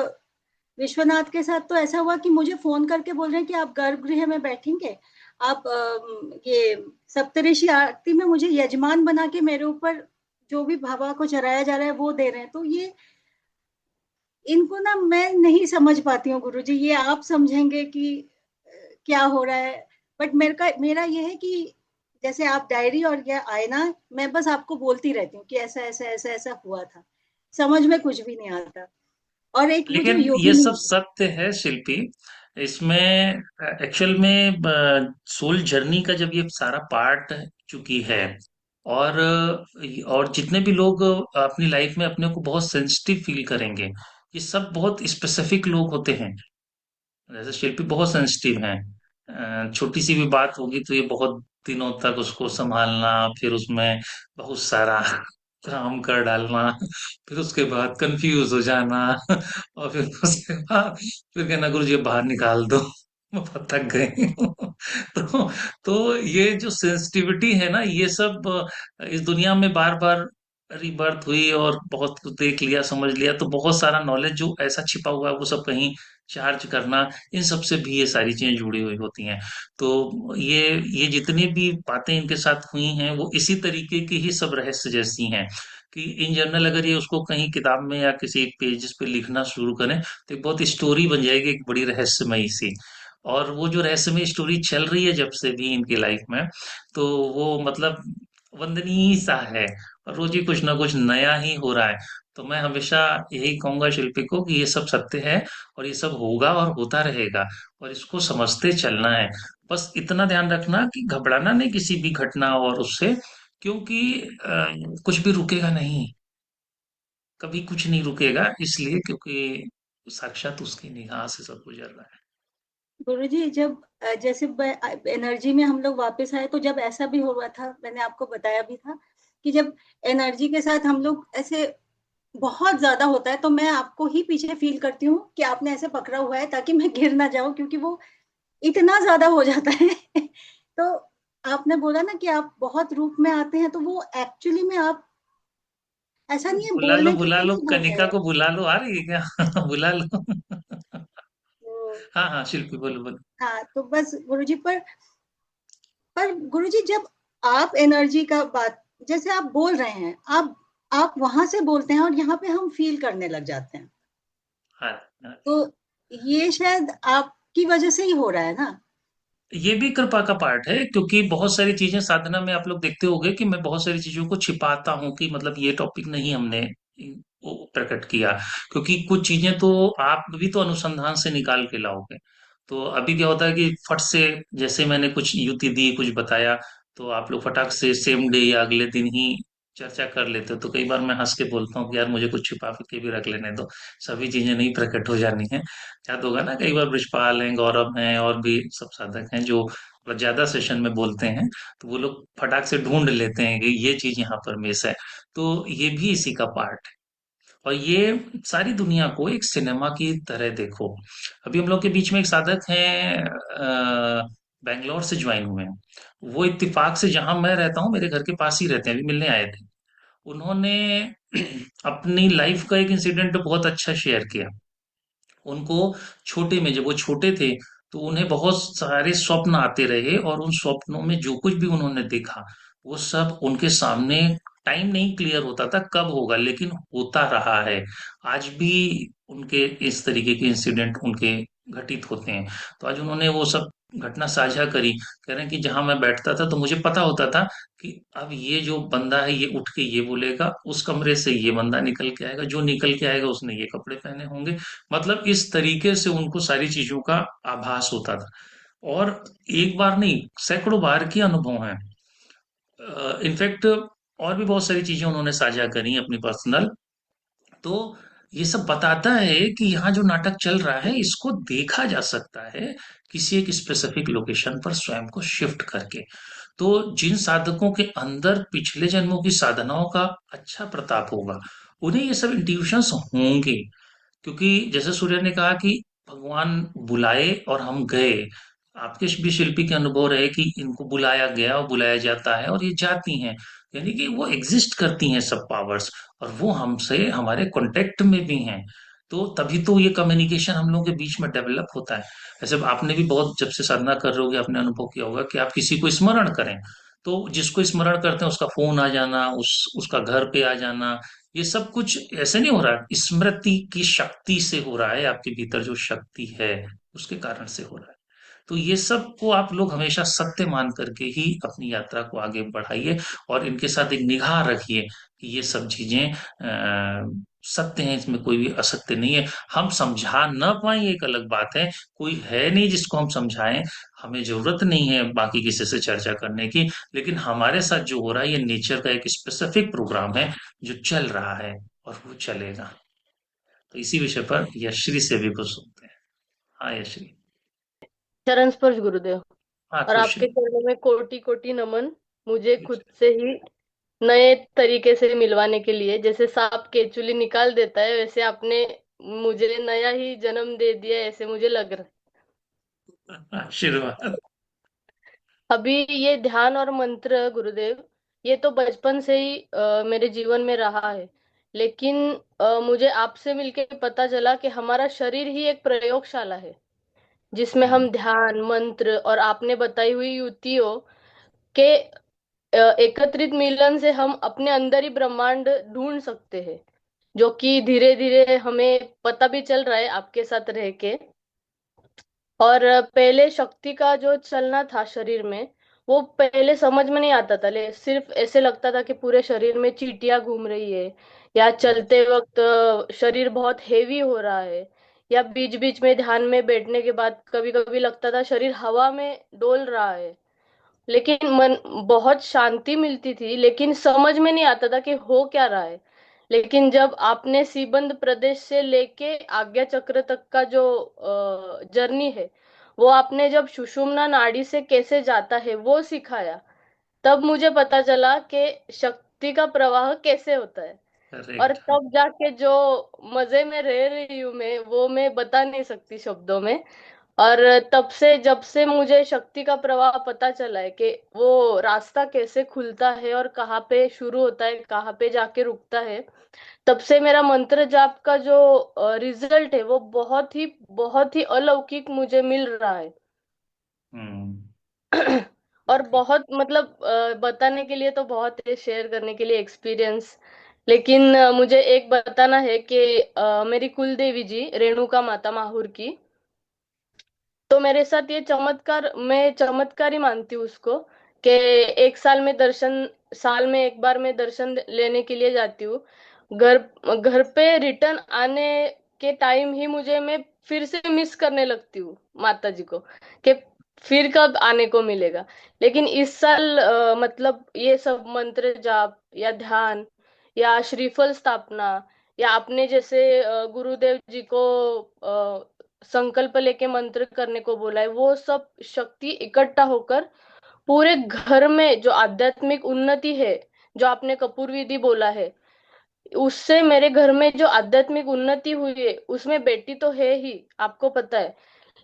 विश्वनाथ के साथ तो ऐसा हुआ कि मुझे फोन करके बोल रहे हैं कि आप गर्भगृह में बैठेंगे, आप ये सप्तऋषि आरती में मुझे यजमान बना के मेरे ऊपर जो भी भावा को चढ़ाया जा रहा है वो दे रहे हैं। तो ये इनको ना मैं नहीं समझ पाती हूँ गुरुजी, ये आप समझेंगे कि क्या हो रहा है। बट मेरा ये है कि जैसे आप डायरी और ये आईना, मैं बस आपको बोलती रहती हूँ कि ऐसा ऐसा ऐसा ऐसा हुआ था, समझ में कुछ भी नहीं आता। और एक वो जो लेकिन ये योगिनी। सब सत्य है शिल्पी। इसमें एक्चुअल में सोल जर्नी का जब ये सारा पार्ट चुकी है, और और जितने भी लोग अपनी लाइफ में अपने को बहुत सेंसिटिव फील करेंगे, ये सब बहुत स्पेसिफिक लोग होते हैं। जैसे शिल्पी बहुत सेंसिटिव हैं। छोटी सी भी बात होगी तो ये बहुत दिनों तक उसको संभालना, फिर उसमें बहुत सारा काम कर डालना, फिर उसके बाद कंफ्यूज हो जाना, और फिर उसके बाद फिर कहना गुरु जी बाहर निकाल दो, मैं बहुत थक गई हूँ। तो ये जो सेंसिटिविटी है ना, ये सब इस दुनिया में बार बार रिबर्थ हुई और बहुत कुछ देख लिया, समझ लिया, तो बहुत सारा नॉलेज जो ऐसा छिपा हुआ है वो सब कहीं चार्ज करना, इन सब से भी ये सारी चीजें जुड़ी हुई होती हैं। तो ये जितनी भी बातें इनके साथ हुई हैं वो इसी तरीके की ही सब रहस्य जैसी हैं, कि इन जनरल अगर ये उसको कहीं किताब में या किसी एक पेजेस पे लिखना शुरू करें तो एक बहुत स्टोरी बन जाएगी, एक बड़ी रहस्यमयी सी। और वो जो रहस्यमय स्टोरी चल रही है जब से भी इनकी लाइफ में, तो वो मतलब वंदनीय सा है, और रोज ही कुछ ना कुछ नया ही हो रहा है। तो मैं हमेशा यही कहूंगा शिल्पी को कि ये सब सत्य है, और ये सब होगा और होता रहेगा, और इसको समझते चलना है। बस इतना ध्यान रखना कि घबराना नहीं किसी भी घटना और उससे, क्योंकि कुछ भी रुकेगा नहीं, कभी कुछ नहीं रुकेगा, इसलिए क्योंकि साक्षात उसकी निगाह से सब गुजर रहा है। गुरुजी जब जैसे एनर्जी में हम लोग वापस आए, तो जब ऐसा भी हुआ था, मैंने आपको बताया भी था कि जब एनर्जी के साथ हम लोग ऐसे बहुत ज्यादा होता है, तो मैं आपको ही पीछे फील करती हूँ कि आपने ऐसे पकड़ा हुआ है ताकि मैं गिर ना जाऊं, क्योंकि वो इतना ज्यादा हो जाता है। तो आपने बोला ना कि आप बहुत रूप में आते हैं, तो वो एक्चुअली में आप ऐसा नहीं है बोलने के बुला लिए लो, नहीं बोल रहे कनिका हैं। को बुला लो, आ रही है क्या? बुला लो। तो हाँ हाँ शिल्पी, बोलो बोलो। हाँ, तो बस गुरुजी, पर गुरुजी जब आप एनर्जी का बात जैसे आप बोल रहे हैं, आप वहां से बोलते हैं और यहाँ पे हम फील करने लग जाते हैं। हाँ हाँ। तो ये शायद आपकी वजह से ही हो रहा है ना? ये भी कृपा का पार्ट है, क्योंकि बहुत सारी चीजें साधना में आप लोग देखते होंगे कि मैं बहुत सारी चीजों को छिपाता हूँ, कि मतलब ये टॉपिक नहीं हमने वो प्रकट किया, क्योंकि कुछ चीजें तो आप भी तो अनुसंधान से निकाल के लाओगे। तो अभी क्या होता है कि फट से, जैसे मैंने कुछ युक्ति दी, कुछ बताया, तो आप लोग फटाक से सेम डे या अगले दिन ही चर्चा कर लेते हो। तो कई बार मैं हंस के बोलता हूँ कि यार मुझे कुछ छिपा के भी रख लेने दो, सभी चीजें नहीं प्रकट हो जानी है। याद होगा ना, कई बार ब्रिजपाल हैं, गौरव हैं, और भी सब साधक हैं जो मतलब ज्यादा सेशन में बोलते हैं, तो वो लोग फटाक से ढूंढ लेते हैं कि ये चीज यहाँ पर मिस है। तो ये भी इसी का पार्ट है। और ये सारी दुनिया को एक सिनेमा की तरह देखो। अभी हम लोग के बीच में एक साधक हैं, बैंगलोर से ज्वाइन हुए हैं। वो इत्तेफाक से जहां मैं रहता हूँ मेरे घर के पास ही रहते हैं, अभी मिलने आए थे। उन्होंने अपनी लाइफ का एक इंसिडेंट बहुत अच्छा शेयर किया। उनको छोटे में, जब वो छोटे थे, तो उन्हें बहुत सारे स्वप्न आते रहे, और उन स्वप्नों में जो कुछ भी उन्होंने देखा वो सब उनके सामने, टाइम नहीं क्लियर होता था कब होगा, लेकिन होता रहा है। आज भी उनके इस तरीके के इंसिडेंट उनके घटित होते हैं। तो आज उन्होंने वो सब घटना साझा करी। कह रहे हैं कि जहां मैं बैठता था तो मुझे पता होता था कि अब ये जो बंदा है ये उठ के ये बोलेगा, उस कमरे से ये बंदा निकल के आएगा, जो निकल के आएगा उसने ये कपड़े पहने होंगे। मतलब इस तरीके से उनको सारी चीजों का आभास होता था। और एक बार नहीं, सैकड़ों बार के अनुभव हैं। इनफैक्ट और भी बहुत सारी चीजें उन्होंने साझा करी अपनी पर्सनल। तो ये सब बताता है कि यहाँ जो नाटक चल रहा है इसको देखा जा सकता है किसी एक स्पेसिफिक लोकेशन पर स्वयं को शिफ्ट करके। तो जिन साधकों के अंदर पिछले जन्मों की साधनाओं का अच्छा प्रताप होगा, उन्हें ये सब इंट्यूशंस होंगे। क्योंकि जैसे सूर्य ने कहा कि भगवान बुलाए और हम गए, आपके भी शिल्पी के अनुभव रहे कि इनको बुलाया गया और बुलाया जाता है और ये जाती हैं। यानी कि वो एग्जिस्ट करती हैं सब पावर्स, और वो हमसे हमारे कांटेक्ट में भी हैं। तो तभी तो ये कम्युनिकेशन हम लोगों के बीच में डेवलप होता है। ऐसे आपने भी बहुत, जब से साधना कर रहे होगे, आपने अनुभव किया होगा कि आप किसी को स्मरण करें, तो जिसको स्मरण करते हैं उसका फोन आ जाना, उसका घर पे आ जाना, ये सब कुछ ऐसे नहीं हो रहा, स्मृति की शक्ति से हो रहा है। आपके भीतर जो शक्ति है उसके कारण से हो रहा है। तो ये सब को आप लोग हमेशा सत्य मान करके ही अपनी यात्रा को आगे बढ़ाइए, और इनके साथ एक निगाह रखिए कि ये सब चीजें सत्य हैं, इसमें कोई भी असत्य नहीं है। हम समझा न पाए ये एक अलग बात है, कोई है नहीं जिसको हम समझाएं, हमें जरूरत नहीं है बाकी किसी से चर्चा करने की। लेकिन हमारे साथ जो हो रहा है ये नेचर का एक स्पेसिफिक प्रोग्राम है जो चल रहा है, और वो चलेगा। तो इसी विषय पर यश्री से भी कुछ सुनते हैं। हाँ यश्री। चरण स्पर्श गुरुदेव। हाँ और खुश। आपके चरणों में कोटि कोटि नमन। मुझे खुद से ही नए तरीके से मिलवाने के लिए, जैसे सांप केचुली निकाल देता है वैसे आपने मुझे नया ही जन्म दे दिया, ऐसे मुझे लग रहा आशीर्वाद। है। अभी ये ध्यान और मंत्र गुरुदेव, ये तो बचपन से ही मेरे जीवन में रहा है। लेकिन मुझे आपसे मिलके पता चला कि हमारा शरीर ही एक प्रयोगशाला है, जिसमें हम्म। हम ध्यान मंत्र और आपने बताई हुई युक्तियों के एकत्रित मिलन से हम अपने अंदर ही ब्रह्मांड ढूंढ सकते हैं, जो कि धीरे धीरे हमें पता भी चल रहा है आपके साथ रह के। और पहले शक्ति का जो चलना था शरीर में, वो पहले समझ में नहीं आता था। ले सिर्फ ऐसे लगता था कि पूरे शरीर में चींटियां घूम रही है, या चलते वक्त शरीर बहुत हेवी हो रहा है, या बीच बीच में ध्यान में बैठने के बाद कभी कभी लगता था शरीर हवा में डोल रहा है। लेकिन मन बहुत शांति मिलती थी, लेकिन समझ में नहीं आता था कि हो क्या रहा है। लेकिन जब आपने सीबंद प्रदेश से लेके आज्ञा चक्र तक का जो जर्नी है, वो आपने जब सुषुम्ना नाड़ी से कैसे जाता है वो सिखाया, तब मुझे पता चला कि शक्ति का प्रवाह कैसे होता है। और करेक्ट। तब जाके जो मजे में रह रही हूँ मैं, वो मैं बता नहीं सकती शब्दों में। और तब से, जब से मुझे शक्ति का प्रवाह पता चला है कि वो रास्ता कैसे खुलता है और कहाँ पे शुरू होता है कहाँ पे जाके रुकता है, तब से मेरा मंत्र जाप का जो रिजल्ट है वो बहुत ही अलौकिक मुझे मिल रहा है। हम्म। और ओके। बहुत मतलब बताने के लिए तो बहुत है, शेयर करने के लिए एक्सपीरियंस। लेकिन मुझे एक बताना है कि मेरी कुल देवी जी रेणुका माता माहुर की, तो मेरे साथ ये चमत्कार, मैं चमत्कार ही मानती हूँ उसको, कि एक साल में दर्शन, साल में एक बार मैं दर्शन लेने के लिए जाती हूँ। घर घर पे रिटर्न आने के टाइम ही मुझे मैं फिर से मिस करने लगती हूँ माता जी को, कि फिर कब आने को मिलेगा। लेकिन इस साल मतलब ये सब मंत्र जाप या ध्यान या श्रीफल स्थापना, या आपने जैसे गुरुदेव जी को संकल्प लेके मंत्र करने को बोला है, वो सब शक्ति इकट्ठा होकर पूरे घर में जो आध्यात्मिक उन्नति है, जो आपने कपूर विधि बोला है, उससे मेरे घर में जो आध्यात्मिक उन्नति हुई है, उसमें बेटी तो है ही, आपको पता है।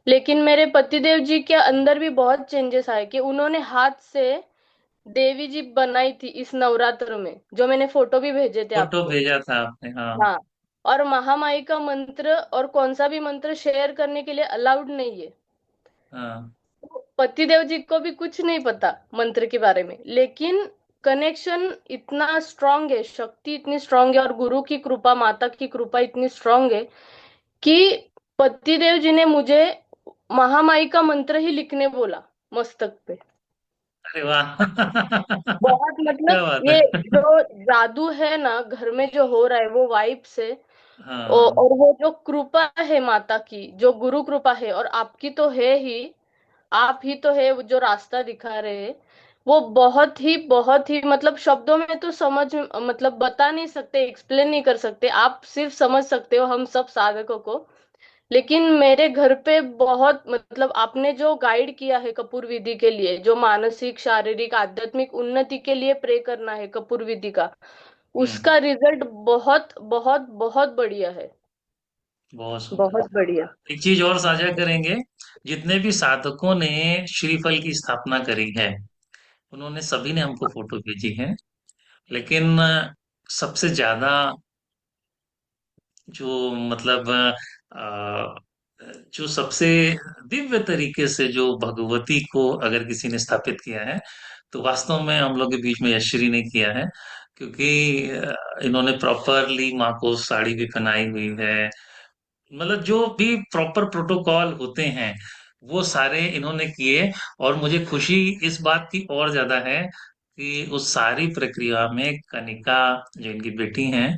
लेकिन मेरे पतिदेव जी के अंदर भी बहुत चेंजेस आए, कि उन्होंने हाथ से देवी जी बनाई थी इस नवरात्र में, जो मैंने फोटो भी भेजे थे फोटो आपको। भेजा था आपने, हाँ। हाँ। और महामाई का मंत्र और कौन सा भी मंत्र शेयर करने के लिए अलाउड नहीं है। हाँ। पतिदेव जी को भी कुछ नहीं पता मंत्र के बारे में, लेकिन कनेक्शन इतना स्ट्रांग है, शक्ति इतनी स्ट्रांग है, और गुरु की कृपा, माता की कृपा इतनी स्ट्रांग है कि पतिदेव जी ने मुझे महामाई का मंत्र ही लिखने बोला मस्तक पे। अरे वाह बहुत क्या मतलब बात ये है। जो जादू है ना घर में जो हो रहा है, वो वाइब से, हाँ। और वो जो कृपा है माता की, जो गुरु कृपा है, और आपकी तो है ही, आप ही तो है वो जो रास्ता दिखा रहे हैं, वो बहुत ही मतलब शब्दों में तो समझ, मतलब बता नहीं सकते, एक्सप्लेन नहीं कर सकते, आप सिर्फ समझ सकते हो हम सब साधकों को। लेकिन मेरे घर पे बहुत मतलब आपने जो गाइड किया है कपूर विधि के लिए, जो मानसिक शारीरिक आध्यात्मिक उन्नति के लिए प्रे करना है कपूर विधि का, हम्म। उसका रिजल्ट बहुत बहुत बहुत बढ़िया है। बहुत सुंदर। बहुत बढ़िया। एक चीज और साझा करेंगे, जितने भी साधकों ने श्रीफल की स्थापना करी है, उन्होंने सभी ने हमको फोटो भेजी है। लेकिन सबसे ज्यादा जो मतलब जो सबसे दिव्य तरीके से जो भगवती को अगर किसी ने स्थापित किया है, तो वास्तव में हम लोग के बीच में यशश्री ने किया है। क्योंकि इन्होंने प्रॉपरली माँ को साड़ी भी पहनाई हुई है, मतलब जो भी प्रॉपर प्रोटोकॉल होते हैं वो सारे इन्होंने किए। और मुझे खुशी इस बात की और ज्यादा है कि उस सारी प्रक्रिया में कनिका, जो इनकी बेटी हैं,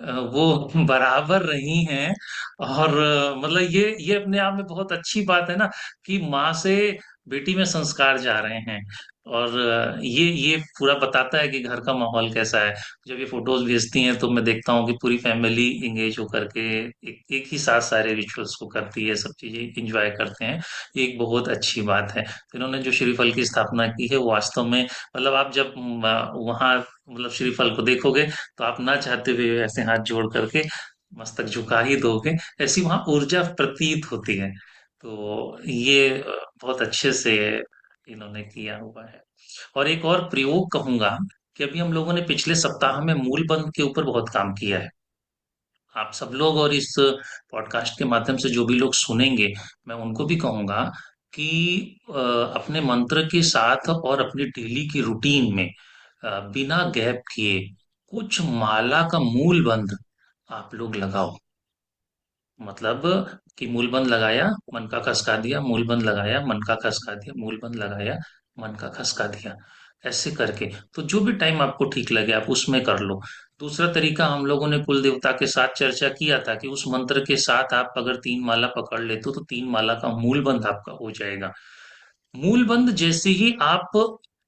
वो बराबर रही हैं। और मतलब ये अपने आप में बहुत अच्छी बात है ना, कि माँ से बेटी में संस्कार जा रहे हैं। और ये पूरा बताता है कि घर का माहौल कैसा है। जब ये फोटोज भेजती हैं तो मैं देखता हूँ कि पूरी फैमिली इंगेज होकर के एक ही साथ सारे रिचुअल्स को करती है, सब चीजें इंजॉय करते हैं। ये एक बहुत अच्छी बात है। तो इन्होंने जो श्रीफल की स्थापना की है वो वास्तव में, मतलब आप जब वहाँ मतलब श्रीफल को देखोगे, तो आप ना चाहते हुए ऐसे हाथ जोड़ करके मस्तक झुका ही दोगे, ऐसी वहां ऊर्जा प्रतीत होती है। तो ये बहुत अच्छे से इन्होंने किया हुआ है। और एक और प्रयोग कहूंगा कि अभी हम लोगों ने पिछले सप्ताह में मूल बंध के ऊपर बहुत काम किया है। आप सब लोग और इस पॉडकास्ट के माध्यम से जो भी लोग सुनेंगे, मैं उनको भी कहूंगा कि अपने मंत्र के साथ और अपनी डेली की रूटीन में बिना गैप किए कुछ माला का मूल बंध आप लोग लगाओ। मतलब कि मूलबंद लगाया, मन का खसका दिया, मूलबंद लगाया, मन का खसका दिया, मूलबंद लगाया, मन का खसका दिया, ऐसे करके। तो जो भी टाइम आपको ठीक लगे आप उसमें कर लो। दूसरा तरीका हम लोगों ने कुल देवता के साथ चर्चा किया था कि उस मंत्र के साथ आप अगर 3 माला पकड़ लेते हो तो 3 माला का मूलबंध आपका हो जाएगा। मूलबंध जैसे ही आप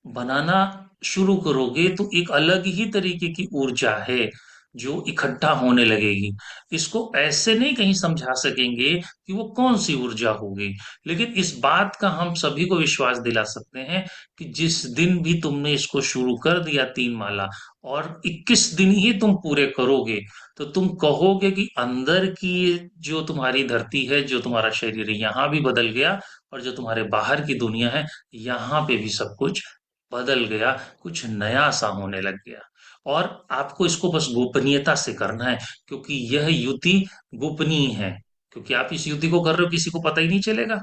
बनाना शुरू करोगे तो एक अलग ही तरीके की ऊर्जा है जो इकट्ठा होने लगेगी। इसको ऐसे नहीं कहीं समझा सकेंगे कि वो कौन सी ऊर्जा होगी, लेकिन इस बात का हम सभी को विश्वास दिला सकते हैं कि जिस दिन भी तुमने इसको शुरू कर दिया 3 माला, और 21 दिन ही तुम पूरे करोगे, तो तुम कहोगे कि अंदर की जो तुम्हारी धरती है, जो तुम्हारा शरीर है, यहाँ भी बदल गया, और जो तुम्हारे बाहर की दुनिया है, यहाँ पे भी सब कुछ बदल गया, कुछ नया सा होने लग गया। और आपको इसको बस गोपनीयता से करना है, क्योंकि यह युति गोपनीय है। क्योंकि आप इस युति को कर रहे हो, किसी को पता ही नहीं चलेगा,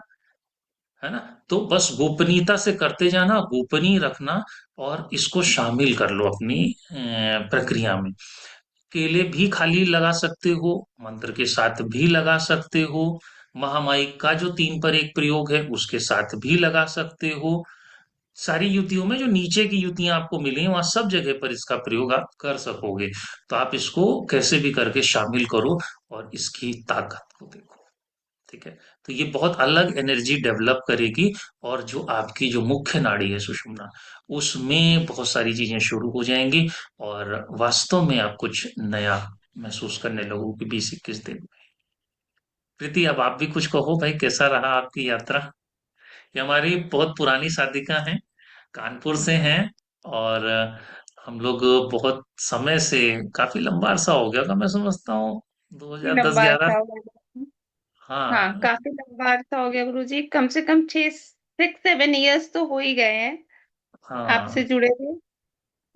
है ना। तो बस गोपनीयता से करते जाना, गोपनीय रखना, और इसको शामिल कर लो अपनी प्रक्रिया में। केले भी खाली लगा सकते हो, मंत्र के साथ भी लगा सकते हो, महामाई का जो 3 पर 1 प्रयोग है उसके साथ भी लगा सकते हो। सारी युतियों में जो नीचे की युतियां आपको मिली हैं वहां सब जगह पर इसका प्रयोग आप कर सकोगे। तो आप इसको कैसे भी करके शामिल करो और इसकी ताकत को देखो। ठीक है। तो ये बहुत अलग एनर्जी डेवलप करेगी। और जो आपकी जो मुख्य नाड़ी है सुषुम्ना, उसमें बहुत सारी चीजें शुरू हो जाएंगी। और वास्तव में आप कुछ नया महसूस करने लगोगे 20-21 दिन में। प्रीति, अब आप भी कुछ कहो भाई, कैसा रहा आपकी यात्रा? ये हमारी बहुत पुरानी साथिका हैं, कानपुर से हैं। और हम लोग बहुत समय से, काफी लंबा अरसा हो गया होगा मैं समझता हूँ, काफी लंबा 2010-11। अरसा हो गया। हाँ, हाँ। काफी लंबा अरसा हो गया गुरुजी, कम से कम 6-7 इयर्स तो हो ही गए हैं आपसे हाँ। जुड़े हुए।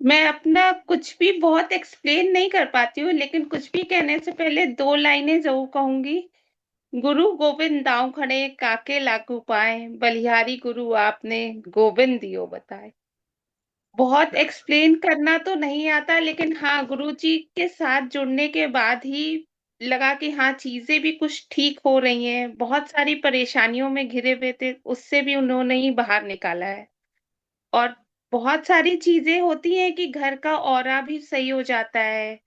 मैं अपना कुछ भी बहुत एक्सप्लेन नहीं कर पाती हूँ, लेकिन कुछ भी कहने से पहले 2 लाइनें जरूर कहूंगी। गुरु गोविंद दाँव खड़े, काके लागू पाए, बलिहारी गुरु आपने, गोविंद दियो बताए। बहुत एक्सप्लेन करना तो नहीं आता, लेकिन हाँ, गुरुजी के साथ जुड़ने के बाद ही लगा कि हाँ, चीजें भी कुछ ठीक हो रही हैं। बहुत सारी परेशानियों में घिरे हुए थे, उससे भी उन्होंने ही बाहर निकाला है। और बहुत सारी चीजें होती हैं कि घर का ऑरा भी सही हो जाता है।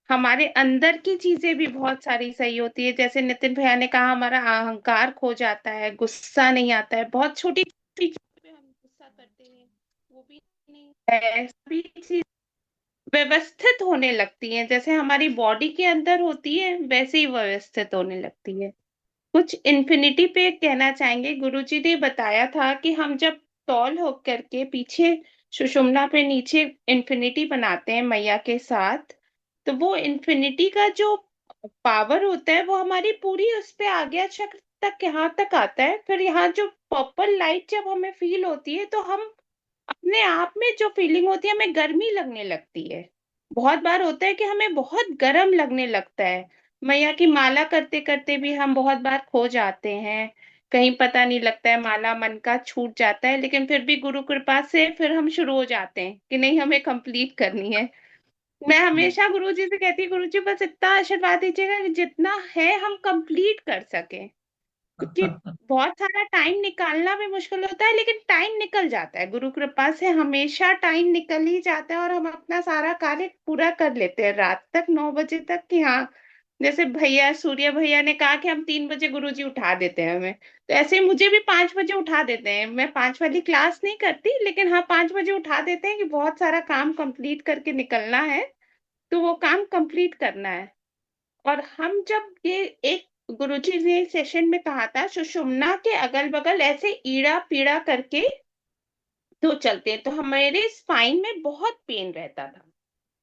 हमारे अंदर की चीजें भी बहुत सारी सही होती है। जैसे नितिन भैया ने कहा, हमारा अहंकार खो जाता है, गुस्सा नहीं आता है। बहुत छोटी छोटी चीज पे हम गुस्सा करते हैं, वो भी नहीं है। सभी चीज व्यवस्थित होने लगती हैं, जैसे हमारी बॉडी के अंदर होती है वैसे ही व्यवस्थित होने लगती है। कुछ इन्फिनिटी पे कहना चाहेंगे। गुरुजी ने बताया था कि हम जब टॉल होकर के पीछे सुषुम्ना पे नीचे इन्फिनिटी बनाते हैं मैया के साथ, तो वो इन्फिनिटी का जो पावर होता है वो हमारी पूरी उस पे आज्ञा चक्र तक यहाँ तक आता है। फिर यहाँ जो पर्पल लाइट जब हमें फील होती है, तो हम अपने आप में जो फीलिंग होती है, हमें गर्मी लगने लगती है। बहुत बार होता है कि हमें बहुत गर्म लगने लगता है। मैया की माला करते करते भी हम बहुत बार खो जाते हैं, कहीं पता नहीं लगता है, माला मन का छूट जाता है। लेकिन फिर भी गुरु कृपा से फिर हम शुरू हो जाते हैं कि नहीं, हमें कंप्लीट करनी है। मैं हमेशा गुरुजी से कहती हूँ, गुरुजी बस इतना आशीर्वाद दीजिएगा कि जितना है हम कंप्लीट कर सकें। क्योंकि बहुत सारा टाइम निकालना भी मुश्किल होता है, लेकिन टाइम निकल जाता है। गुरु कृपा से हमेशा टाइम निकल ही जाता है और हम अपना सारा कार्य पूरा कर लेते हैं रात तक 9 बजे तक। कि हाँ, जैसे भैया सूर्य भैया ने कहा कि हम 3 बजे गुरुजी उठा देते हैं हमें, तो ऐसे ही मुझे भी 5 बजे उठा देते हैं। मैं 5 वाली क्लास नहीं करती, लेकिन हाँ, 5 बजे उठा देते हैं कि बहुत सारा काम कंप्लीट करके निकलना है, तो वो काम कंप्लीट करना है। और हम जब ये एक गुरुजी ने सेशन में कहा था, सुषुम्ना के अगल बगल ऐसे ईड़ा पीड़ा करके तो चलते हैं, तो हमारे स्पाइन में बहुत पेन रहता था।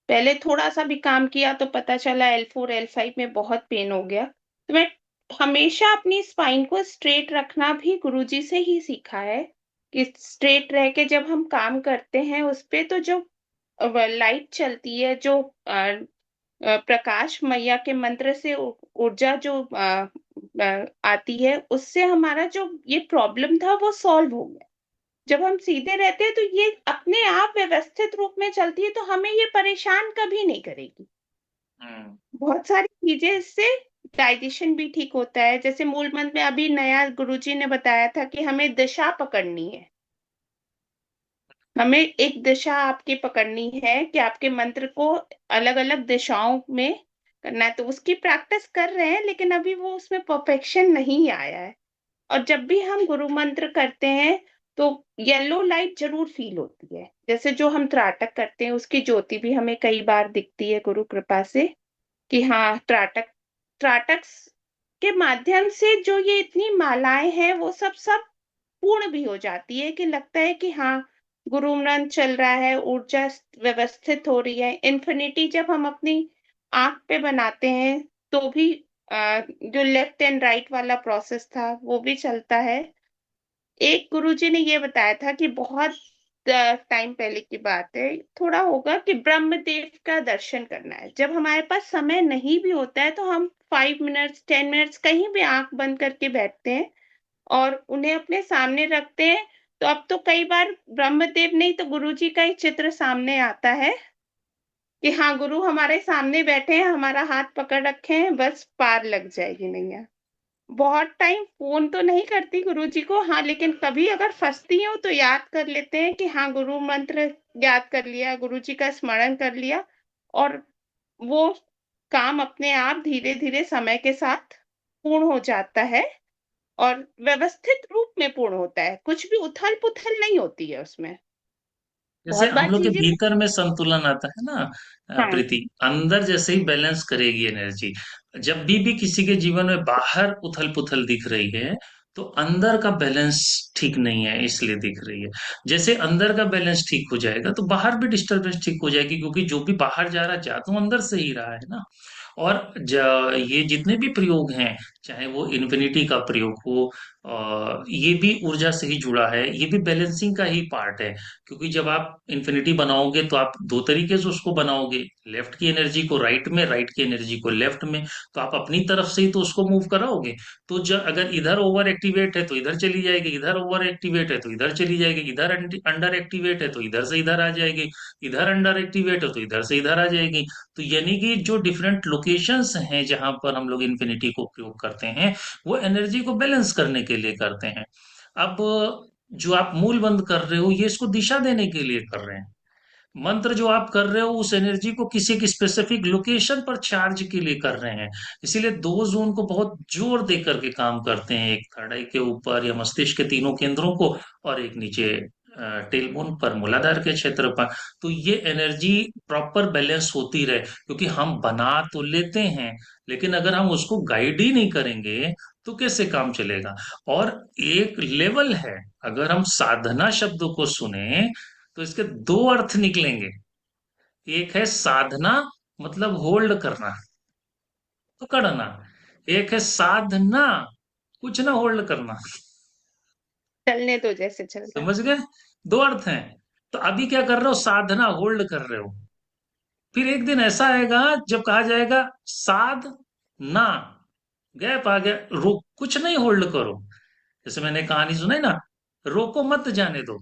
पहले थोड़ा सा भी काम किया तो पता चला L4 L5 में बहुत पेन हो गया। तो मैं हमेशा अपनी स्पाइन को स्ट्रेट रखना भी गुरुजी से ही सीखा है, कि स्ट्रेट रह के जब हम काम करते हैं उस पे, तो जो लाइट चलती है, जो प्रकाश मैया के मंत्र से ऊर्जा जो आती है, उससे हमारा जो ये प्रॉब्लम था वो सॉल्व हो गया। जब हम सीधे रहते हैं तो ये अपने आप व्यवस्थित रूप में चलती है, तो हमें ये परेशान कभी नहीं करेगी। बहुत सारी चीजें इससे, डाइजेशन भी ठीक होता है। जैसे मूल मंत्र में अभी नया गुरुजी ने बताया था कि हमें दिशा पकड़नी है। हमें एक दिशा आपकी पकड़नी है कि आपके मंत्र को अलग अलग दिशाओं में करना है। तो उसकी प्रैक्टिस कर रहे हैं, लेकिन अभी वो उसमें परफेक्शन नहीं आया है। और जब भी हम गुरु मंत्र करते हैं तो येलो लाइट जरूर फील होती है। जैसे जो हम त्राटक करते हैं उसकी ज्योति भी हमें कई बार दिखती है गुरु कृपा से, कि हाँ, त्राटक त्राटक के माध्यम से जो ये इतनी मालाएं हैं वो सब सब पूर्ण भी हो जाती है, कि लगता है कि हाँ, गुरुमंत्र चल रहा है, ऊर्जा व्यवस्थित हो रही है। इन्फिनिटी जब हम अपनी आंख पे बनाते हैं तो भी जो लेफ्ट एंड राइट वाला प्रोसेस था वो भी चलता है। एक गुरुजी ने ये बताया था कि बहुत टाइम पहले की बात है, थोड़ा होगा, कि ब्रह्मदेव का दर्शन करना है। जब हमारे पास समय नहीं भी होता है तो हम 5 मिनट्स 10 मिनट्स कहीं भी आंख बंद करके बैठते हैं और उन्हें अपने सामने रखते हैं। तो अब तो कई बार ब्रह्मदेव नहीं तो गुरुजी का ही चित्र सामने आता है, कि हाँ, गुरु हमारे सामने बैठे हैं, हमारा हाथ पकड़ रखे हैं, बस पार लग जाएगी नैया। बहुत टाइम फोन तो नहीं करती गुरुजी को, हाँ, लेकिन कभी अगर फंसती हूँ तो याद कर लेते हैं कि हाँ, गुरु मंत्र याद कर लिया, गुरुजी का स्मरण कर लिया, और वो काम अपने आप धीरे धीरे समय के साथ पूर्ण हो जाता है, और व्यवस्थित रूप में पूर्ण होता है, कुछ भी उथल पुथल नहीं होती है उसमें। जैसे बहुत हम बार लोग के चीजें, भीतर में संतुलन आता है ना, हाँ, प्रीति, अंदर जैसे ही बैलेंस करेगी एनर्जी। जब भी किसी के जीवन में बाहर उथल पुथल दिख रही है, तो अंदर का बैलेंस ठीक नहीं है, इसलिए दिख रही है। जैसे अंदर का बैलेंस ठीक हो जाएगा तो बाहर भी डिस्टरबेंस ठीक हो जाएगी, क्योंकि जो भी बाहर जा रहा है जा तो अंदर से ही रहा है ना। और ये जितने भी प्रयोग हैं, चाहे वो इन्फिनिटी का प्रयोग हो, ये भी ऊर्जा से ही जुड़ा है, ये भी बैलेंसिंग का ही पार्ट है। क्योंकि जब आप इन्फिनिटी बनाओगे तो आप दो तरीके से उसको बनाओगे, लेफ्ट की एनर्जी को राइट में, राइट की एनर्जी को लेफ्ट में। तो आप अपनी तरफ से ही तो उसको मूव कराओगे। तो जब अगर इधर ओवर एक्टिवेट है तो इधर चली जाएगी, इधर ओवर एक्टिवेट है तो इधर चली जाएगी, इधर अंडर एक्टिवेट है तो इधर से इधर आ जाएगी, इधर अंडर एक्टिवेट है तो इधर से इधर आ जाएगी। तो यानी कि जो डिफरेंट लोकेशंस हैं जहां पर हम लोग इन्फिनिटी को प्रयोग करते हैं, वो एनर्जी को बैलेंस करने के लिए करते हैं। अब जो आप मूल बंद कर रहे हो, ये इसको दिशा देने के लिए कर रहे हैं। मंत्र जो आप कर रहे हो, उस एनर्जी को किसी एक स्पेसिफिक लोकेशन पर चार्ज के लिए कर रहे हैं। इसीलिए दो जोन को बहुत जोर दे करके काम करते हैं, एक थर्ड आई के ऊपर या मस्तिष्क के तीनों केंद्रों को, और एक नीचे टेलबोन पर, मूलाधार के क्षेत्र पर। तो ये एनर्जी प्रॉपर बैलेंस होती रहे, क्योंकि हम बना तो लेते हैं, लेकिन अगर हम उसको गाइड ही नहीं करेंगे तो कैसे काम चलेगा। और एक लेवल है, अगर हम साधना शब्द को सुने तो इसके दो अर्थ निकलेंगे। एक है साधना, मतलब होल्ड करना, पकड़ना। एक है साधना, कुछ ना होल्ड करना। चलने दो जैसे चल रहा है। समझ गए? दो अर्थ हैं। तो अभी क्या कर रहे हो, साधना होल्ड कर रहे हो। फिर एक दिन ऐसा आएगा जब कहा जाएगा साध ना, गैप आ गया, रोक, कुछ नहीं होल्ड करो। जैसे मैंने कहानी सुनाई ना, रोको मत जाने दो।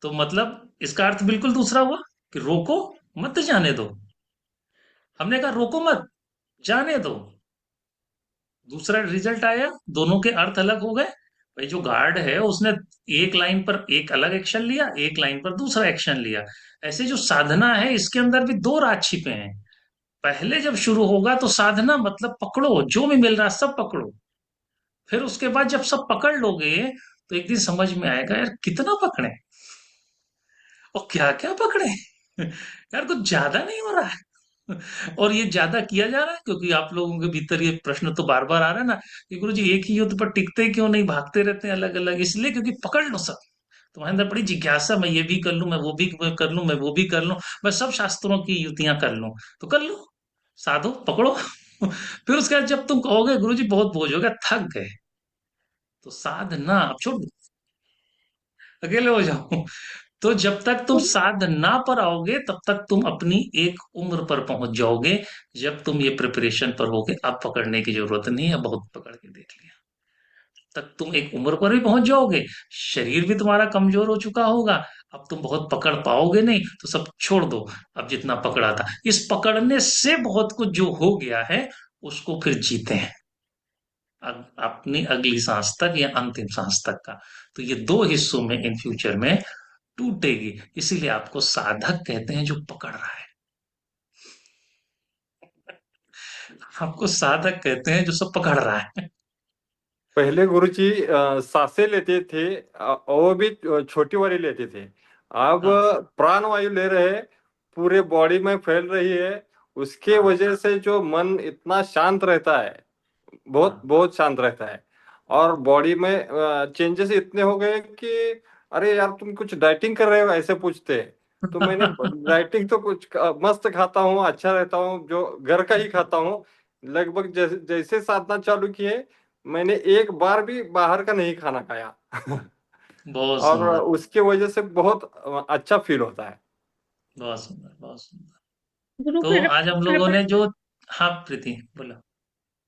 तो मतलब इसका अर्थ बिल्कुल दूसरा हुआ, कि रोको मत जाने दो। हमने कहा रोको मत जाने दो, दूसरा रिजल्ट आया, दोनों के अर्थ अलग हो गए। भाई जो गार्ड है उसने एक लाइन पर एक अलग एक्शन लिया, एक लाइन पर दूसरा एक्शन लिया। ऐसे जो साधना है, इसके अंदर भी दो राज छिपे हैं। पहले जब शुरू होगा तो साधना मतलब पकड़ो, जो भी मिल रहा है सब पकड़ो। फिर उसके बाद जब सब पकड़ लोगे तो एक दिन समझ में आएगा, यार कितना पकड़े और क्या क्या पकड़े। यार कुछ ज्यादा नहीं हो रहा है। और ये ज्यादा किया जा रहा है क्योंकि आप लोगों के भीतर ये प्रश्न तो बार बार आ रहा है ना, कि गुरु जी एक ही युद्ध पर टिकते क्यों नहीं, भागते रहते हैं अलग अलग। इसलिए क्योंकि पकड़ लो सब। तुम्हारे अंदर बड़ी जिज्ञासा, मैं ये भी कर लूं, मैं वो भी कर लूं, मैं वो भी कर लूं, मैं सब शास्त्रों की युतियां कर लूं। तो कर लो, साधो, पकड़ो। फिर उसके बाद जब तुम कहोगे गुरु जी बहुत बोझ हो गया, थक गए, तो साधना अब छोड़ दो, अकेले हो जाओ। तो जब तक तुम साधना पर आओगे तब तक तुम अपनी एक उम्र पर पहुंच जाओगे। जब तुम ये प्रिपरेशन पर होगे, अब पकड़ने की जरूरत नहीं है, बहुत पकड़ के देख लिया। तक तुम एक उम्र पर भी पहुंच जाओगे, शरीर भी तुम्हारा कमजोर हो चुका होगा। अब तुम बहुत पकड़ पाओगे नहीं, तो सब छोड़ दो। अब जितना पकड़ा था, इस पकड़ने से बहुत कुछ जो हो गया है उसको फिर जीते हैं, अपनी अगली सांस तक या अंतिम सांस तक का। तो ये दो हिस्सों में इन फ्यूचर में टूटेगी। इसीलिए आपको साधक कहते हैं जो पकड़ रहा है, आपको साधक कहते हैं जो सब पकड़ रहा है। पहले गुरुजी सांसें लेते थे, वो भी छोटी वाली लेते थे। अब हाँ, प्राण वायु ले रहे हैं, पूरे बॉडी में फैल रही है। उसके हाँ, वजह से जो मन इतना शांत रहता है, बहुत हाँ। बहुत शांत रहता है। और बॉडी में चेंजेस इतने हो गए कि अरे यार तुम कुछ डाइटिंग कर रहे हो, ऐसे पूछते हैं। तो मैंने डाइटिंग तो कुछ मस्त खाता हूँ, अच्छा रहता हूँ, जो घर का ही खाता हूँ। लगभग जैसे जैसे साधना चालू किए, मैंने एक बार भी बाहर का नहीं खाना खाया। बहुत और सुंदर, उसके वजह से बहुत अच्छा फील होता है। बहुत सुंदर, बहुत सुंदर। गुरु तो कृपा आज हम लोगों ने जो, हाँ प्रीति बोला।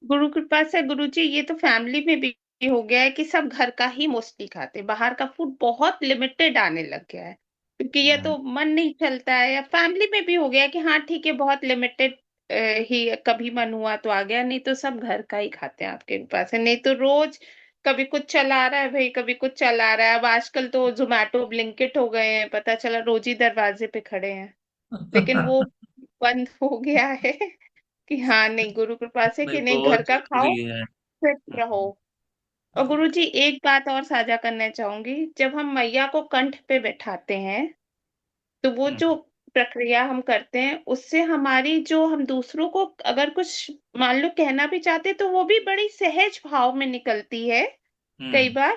गुरु कृपा से गुरु जी, ये तो फैमिली में भी हो गया है कि सब घर का ही मोस्टली खाते, बाहर का फूड बहुत लिमिटेड आने लग गया है, क्योंकि ये तो मन नहीं चलता है, या फैमिली में भी हो गया है कि हाँ ठीक है बहुत लिमिटेड ही कभी मन हुआ तो आ गया, नहीं तो सब घर का ही खाते हैं आपके कृपा से। नहीं तो रोज कभी कुछ चला रहा है भाई, कभी कुछ चला रहा है। अब आजकल तो जोमेटो ब्लिंकिट हो गए हैं, पता चला रोज ही दरवाजे पे खड़े हैं। लेकिन वो बंद हो गया है कि हाँ नहीं, गुरु कृपा से कि नहीं, नहीं, घर बहुत का खाओ, जरूरी है। फिट रहो। और गुरुजी एक बात और साझा करना चाहूंगी, जब हम मैया को कंठ पे बैठाते हैं तो वो हम्म, जो प्रक्रिया हम करते हैं उससे हमारी जो, हम दूसरों को अगर कुछ मान लो कहना भी चाहते हैं तो वो भी बड़ी सहज भाव में निकलती है कई हम्म, बार,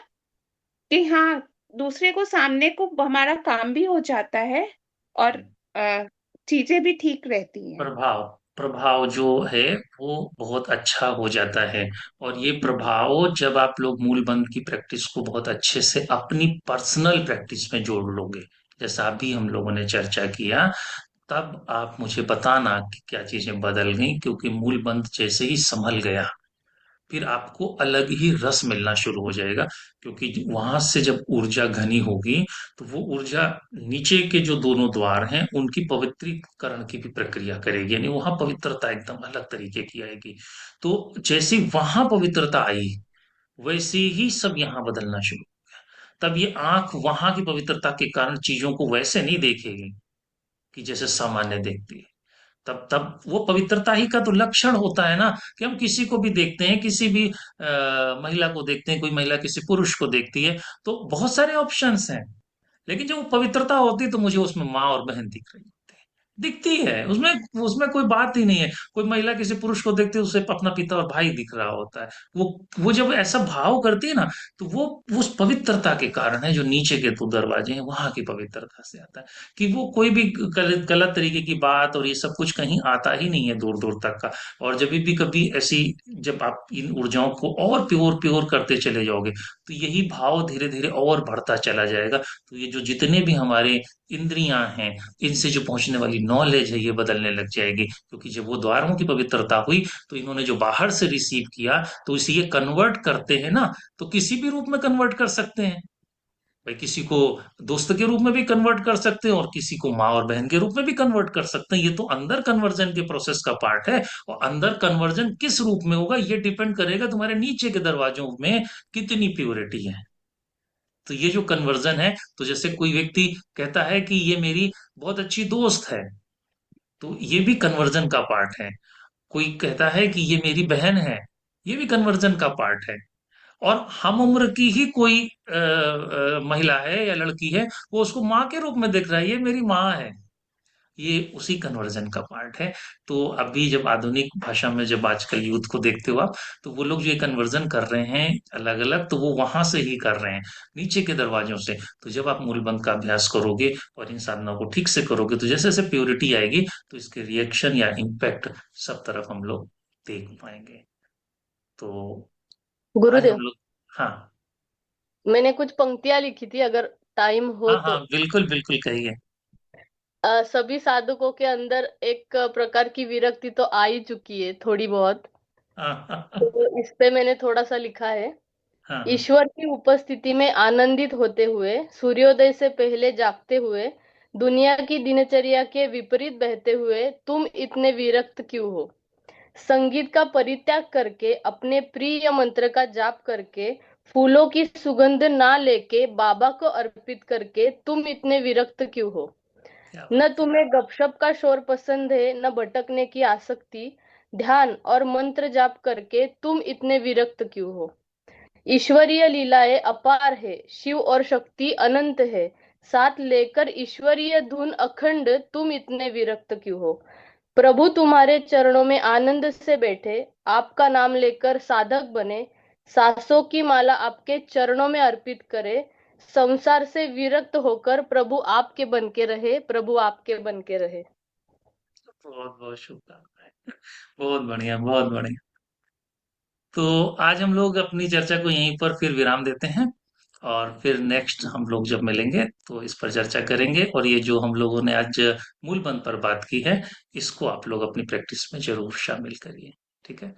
कि हाँ दूसरे को सामने को हमारा काम भी हो जाता है और हम्म। चीजें भी ठीक रहती हैं। प्रभाव प्रभाव जो है वो बहुत अच्छा हो जाता है। और ये प्रभाव जब आप लोग मूल मंत्र की प्रैक्टिस को बहुत अच्छे से अपनी पर्सनल प्रैक्टिस में जोड़ लोगे, जैसा अभी हम लोगों ने चर्चा किया, तब आप मुझे बताना कि क्या चीजें बदल गई। क्योंकि मूल मंत्र जैसे ही संभल गया, फिर आपको अलग ही रस मिलना शुरू हो जाएगा। क्योंकि वहां से जब ऊर्जा घनी होगी, तो वो ऊर्जा नीचे के जो दोनों द्वार हैं उनकी पवित्रीकरण की भी प्रक्रिया करेगी, यानी वहां पवित्रता एकदम अलग तरीके की आएगी। तो जैसे वहां पवित्रता आई, वैसे ही सब यहाँ बदलना शुरू। तब ये आंख वहां की पवित्रता के कारण चीजों को वैसे नहीं देखेगी कि जैसे सामान्य देखती है। तब तब वो पवित्रता ही का तो लक्षण होता है ना, कि हम किसी को भी देखते हैं, किसी भी महिला को देखते हैं, कोई महिला किसी पुरुष को देखती है, तो बहुत सारे ऑप्शंस हैं। लेकिन जब वो पवित्रता होती है तो मुझे उसमें माँ और बहन दिख रही होती है, दिखती है उसमें उसमें कोई बात ही नहीं है। कोई महिला किसी पुरुष को देखती है, उसे अपना पिता और भाई दिख रहा होता है। वो जब ऐसा भाव करती है ना, तो वो उस पवित्रता के कारण है, जो नीचे के दो दरवाजे हैं वहां की पवित्रता से आता है। कि वो कोई भी गलत गलत तरीके की बात और ये सब कुछ कहीं आता ही नहीं है दूर दूर तक का। और जब भी कभी ऐसी, जब आप इन ऊर्जाओं को और प्योर प्योर करते चले जाओगे, तो यही भाव धीरे धीरे और बढ़ता चला जाएगा। तो ये जो जितने भी हमारे इंद्रियां हैं, इनसे जो पहुंचने वाली नॉलेज है, ये बदलने लग जाएगी। क्योंकि जब वो द्वारों की पवित्रता हुई, तो इन्होंने जो बाहर से रिसीव किया, तो इसे ये कन्वर्ट करते हैं ना, तो किसी भी रूप में कन्वर्ट कर सकते हैं। भाई किसी को दोस्त के रूप में भी कन्वर्ट कर सकते हैं, और किसी को माँ और बहन के रूप में भी कन्वर्ट कर सकते हैं। ये तो अंदर कन्वर्जन के प्रोसेस का पार्ट है। और अंदर कन्वर्जन किस रूप में होगा, ये डिपेंड करेगा तुम्हारे नीचे के दरवाजों में कितनी प्योरिटी है। तो ये जो कन्वर्जन है, तो जैसे कोई व्यक्ति कहता है कि ये मेरी बहुत अच्छी दोस्त है, तो ये भी कन्वर्जन का पार्ट है। कोई कहता है कि ये मेरी बहन है, ये भी कन्वर्जन का पार्ट है। और हम उम्र की ही कोई महिला है या लड़की है, वो उसको माँ के रूप में देख रहा है, ये मेरी माँ है, ये उसी कन्वर्जन का पार्ट है। तो अभी जब आधुनिक भाषा में जब आजकल यूथ को देखते हो आप, तो वो लोग जो ये कन्वर्जन कर रहे हैं अलग अलग, तो वो वहां से ही कर रहे हैं, नीचे के दरवाजों से। तो जब आप मूलबंध का अभ्यास करोगे और इन साधनाओं को ठीक से करोगे, तो जैसे जैसे प्योरिटी आएगी, तो इसके रिएक्शन या इम्पैक्ट सब तरफ हम लोग देख पाएंगे। तो आज हम गुरुदेव, लोग, हाँ मैंने कुछ पंक्तियां लिखी थी, अगर टाइम हो हाँ हाँ, तो। बिल्कुल बिल्कुल कहिए। सभी साधकों के अंदर एक प्रकार की विरक्ति तो आ ही चुकी है थोड़ी बहुत। हाँ हाँ हाँ तो इस पे मैंने थोड़ा सा लिखा है। हाँ हाँ, ईश्वर की उपस्थिति में आनंदित होते हुए, सूर्योदय से पहले जागते हुए, दुनिया की दिनचर्या के विपरीत बहते हुए तुम इतने विरक्त क्यों हो? संगीत का परित्याग करके, अपने प्रिय मंत्र का जाप करके, फूलों की सुगंध ना लेके, बाबा को अर्पित करके तुम इतने विरक्त क्यों हो? क्या न बात है। तुम्हें गपशप का शोर पसंद है, न भटकने की आसक्ति। ध्यान और मंत्र जाप करके तुम इतने विरक्त क्यों हो? ईश्वरीय लीलाएं अपार है, शिव और शक्ति अनंत है, साथ लेकर ईश्वरीय धुन अखंड, तुम इतने विरक्त क्यों हो? प्रभु तुम्हारे चरणों में आनंद से बैठे, आपका नाम लेकर साधक बने, सांसों की माला आपके चरणों में अर्पित करे, संसार से विरक्त होकर प्रभु आपके बन के रहे, प्रभु आपके बन के रहे। बहुत बहुत शुभकामनाएं। बहुत बढ़िया, बहुत बढ़िया। तो आज हम लोग अपनी चर्चा को यहीं पर फिर विराम देते हैं। और फिर नेक्स्ट हम लोग जब मिलेंगे तो इस पर चर्चा करेंगे। और ये जो हम लोगों ने आज मूल मंत्र पर बात की है, इसको आप लोग अपनी प्रैक्टिस में जरूर शामिल करिए। ठीक है।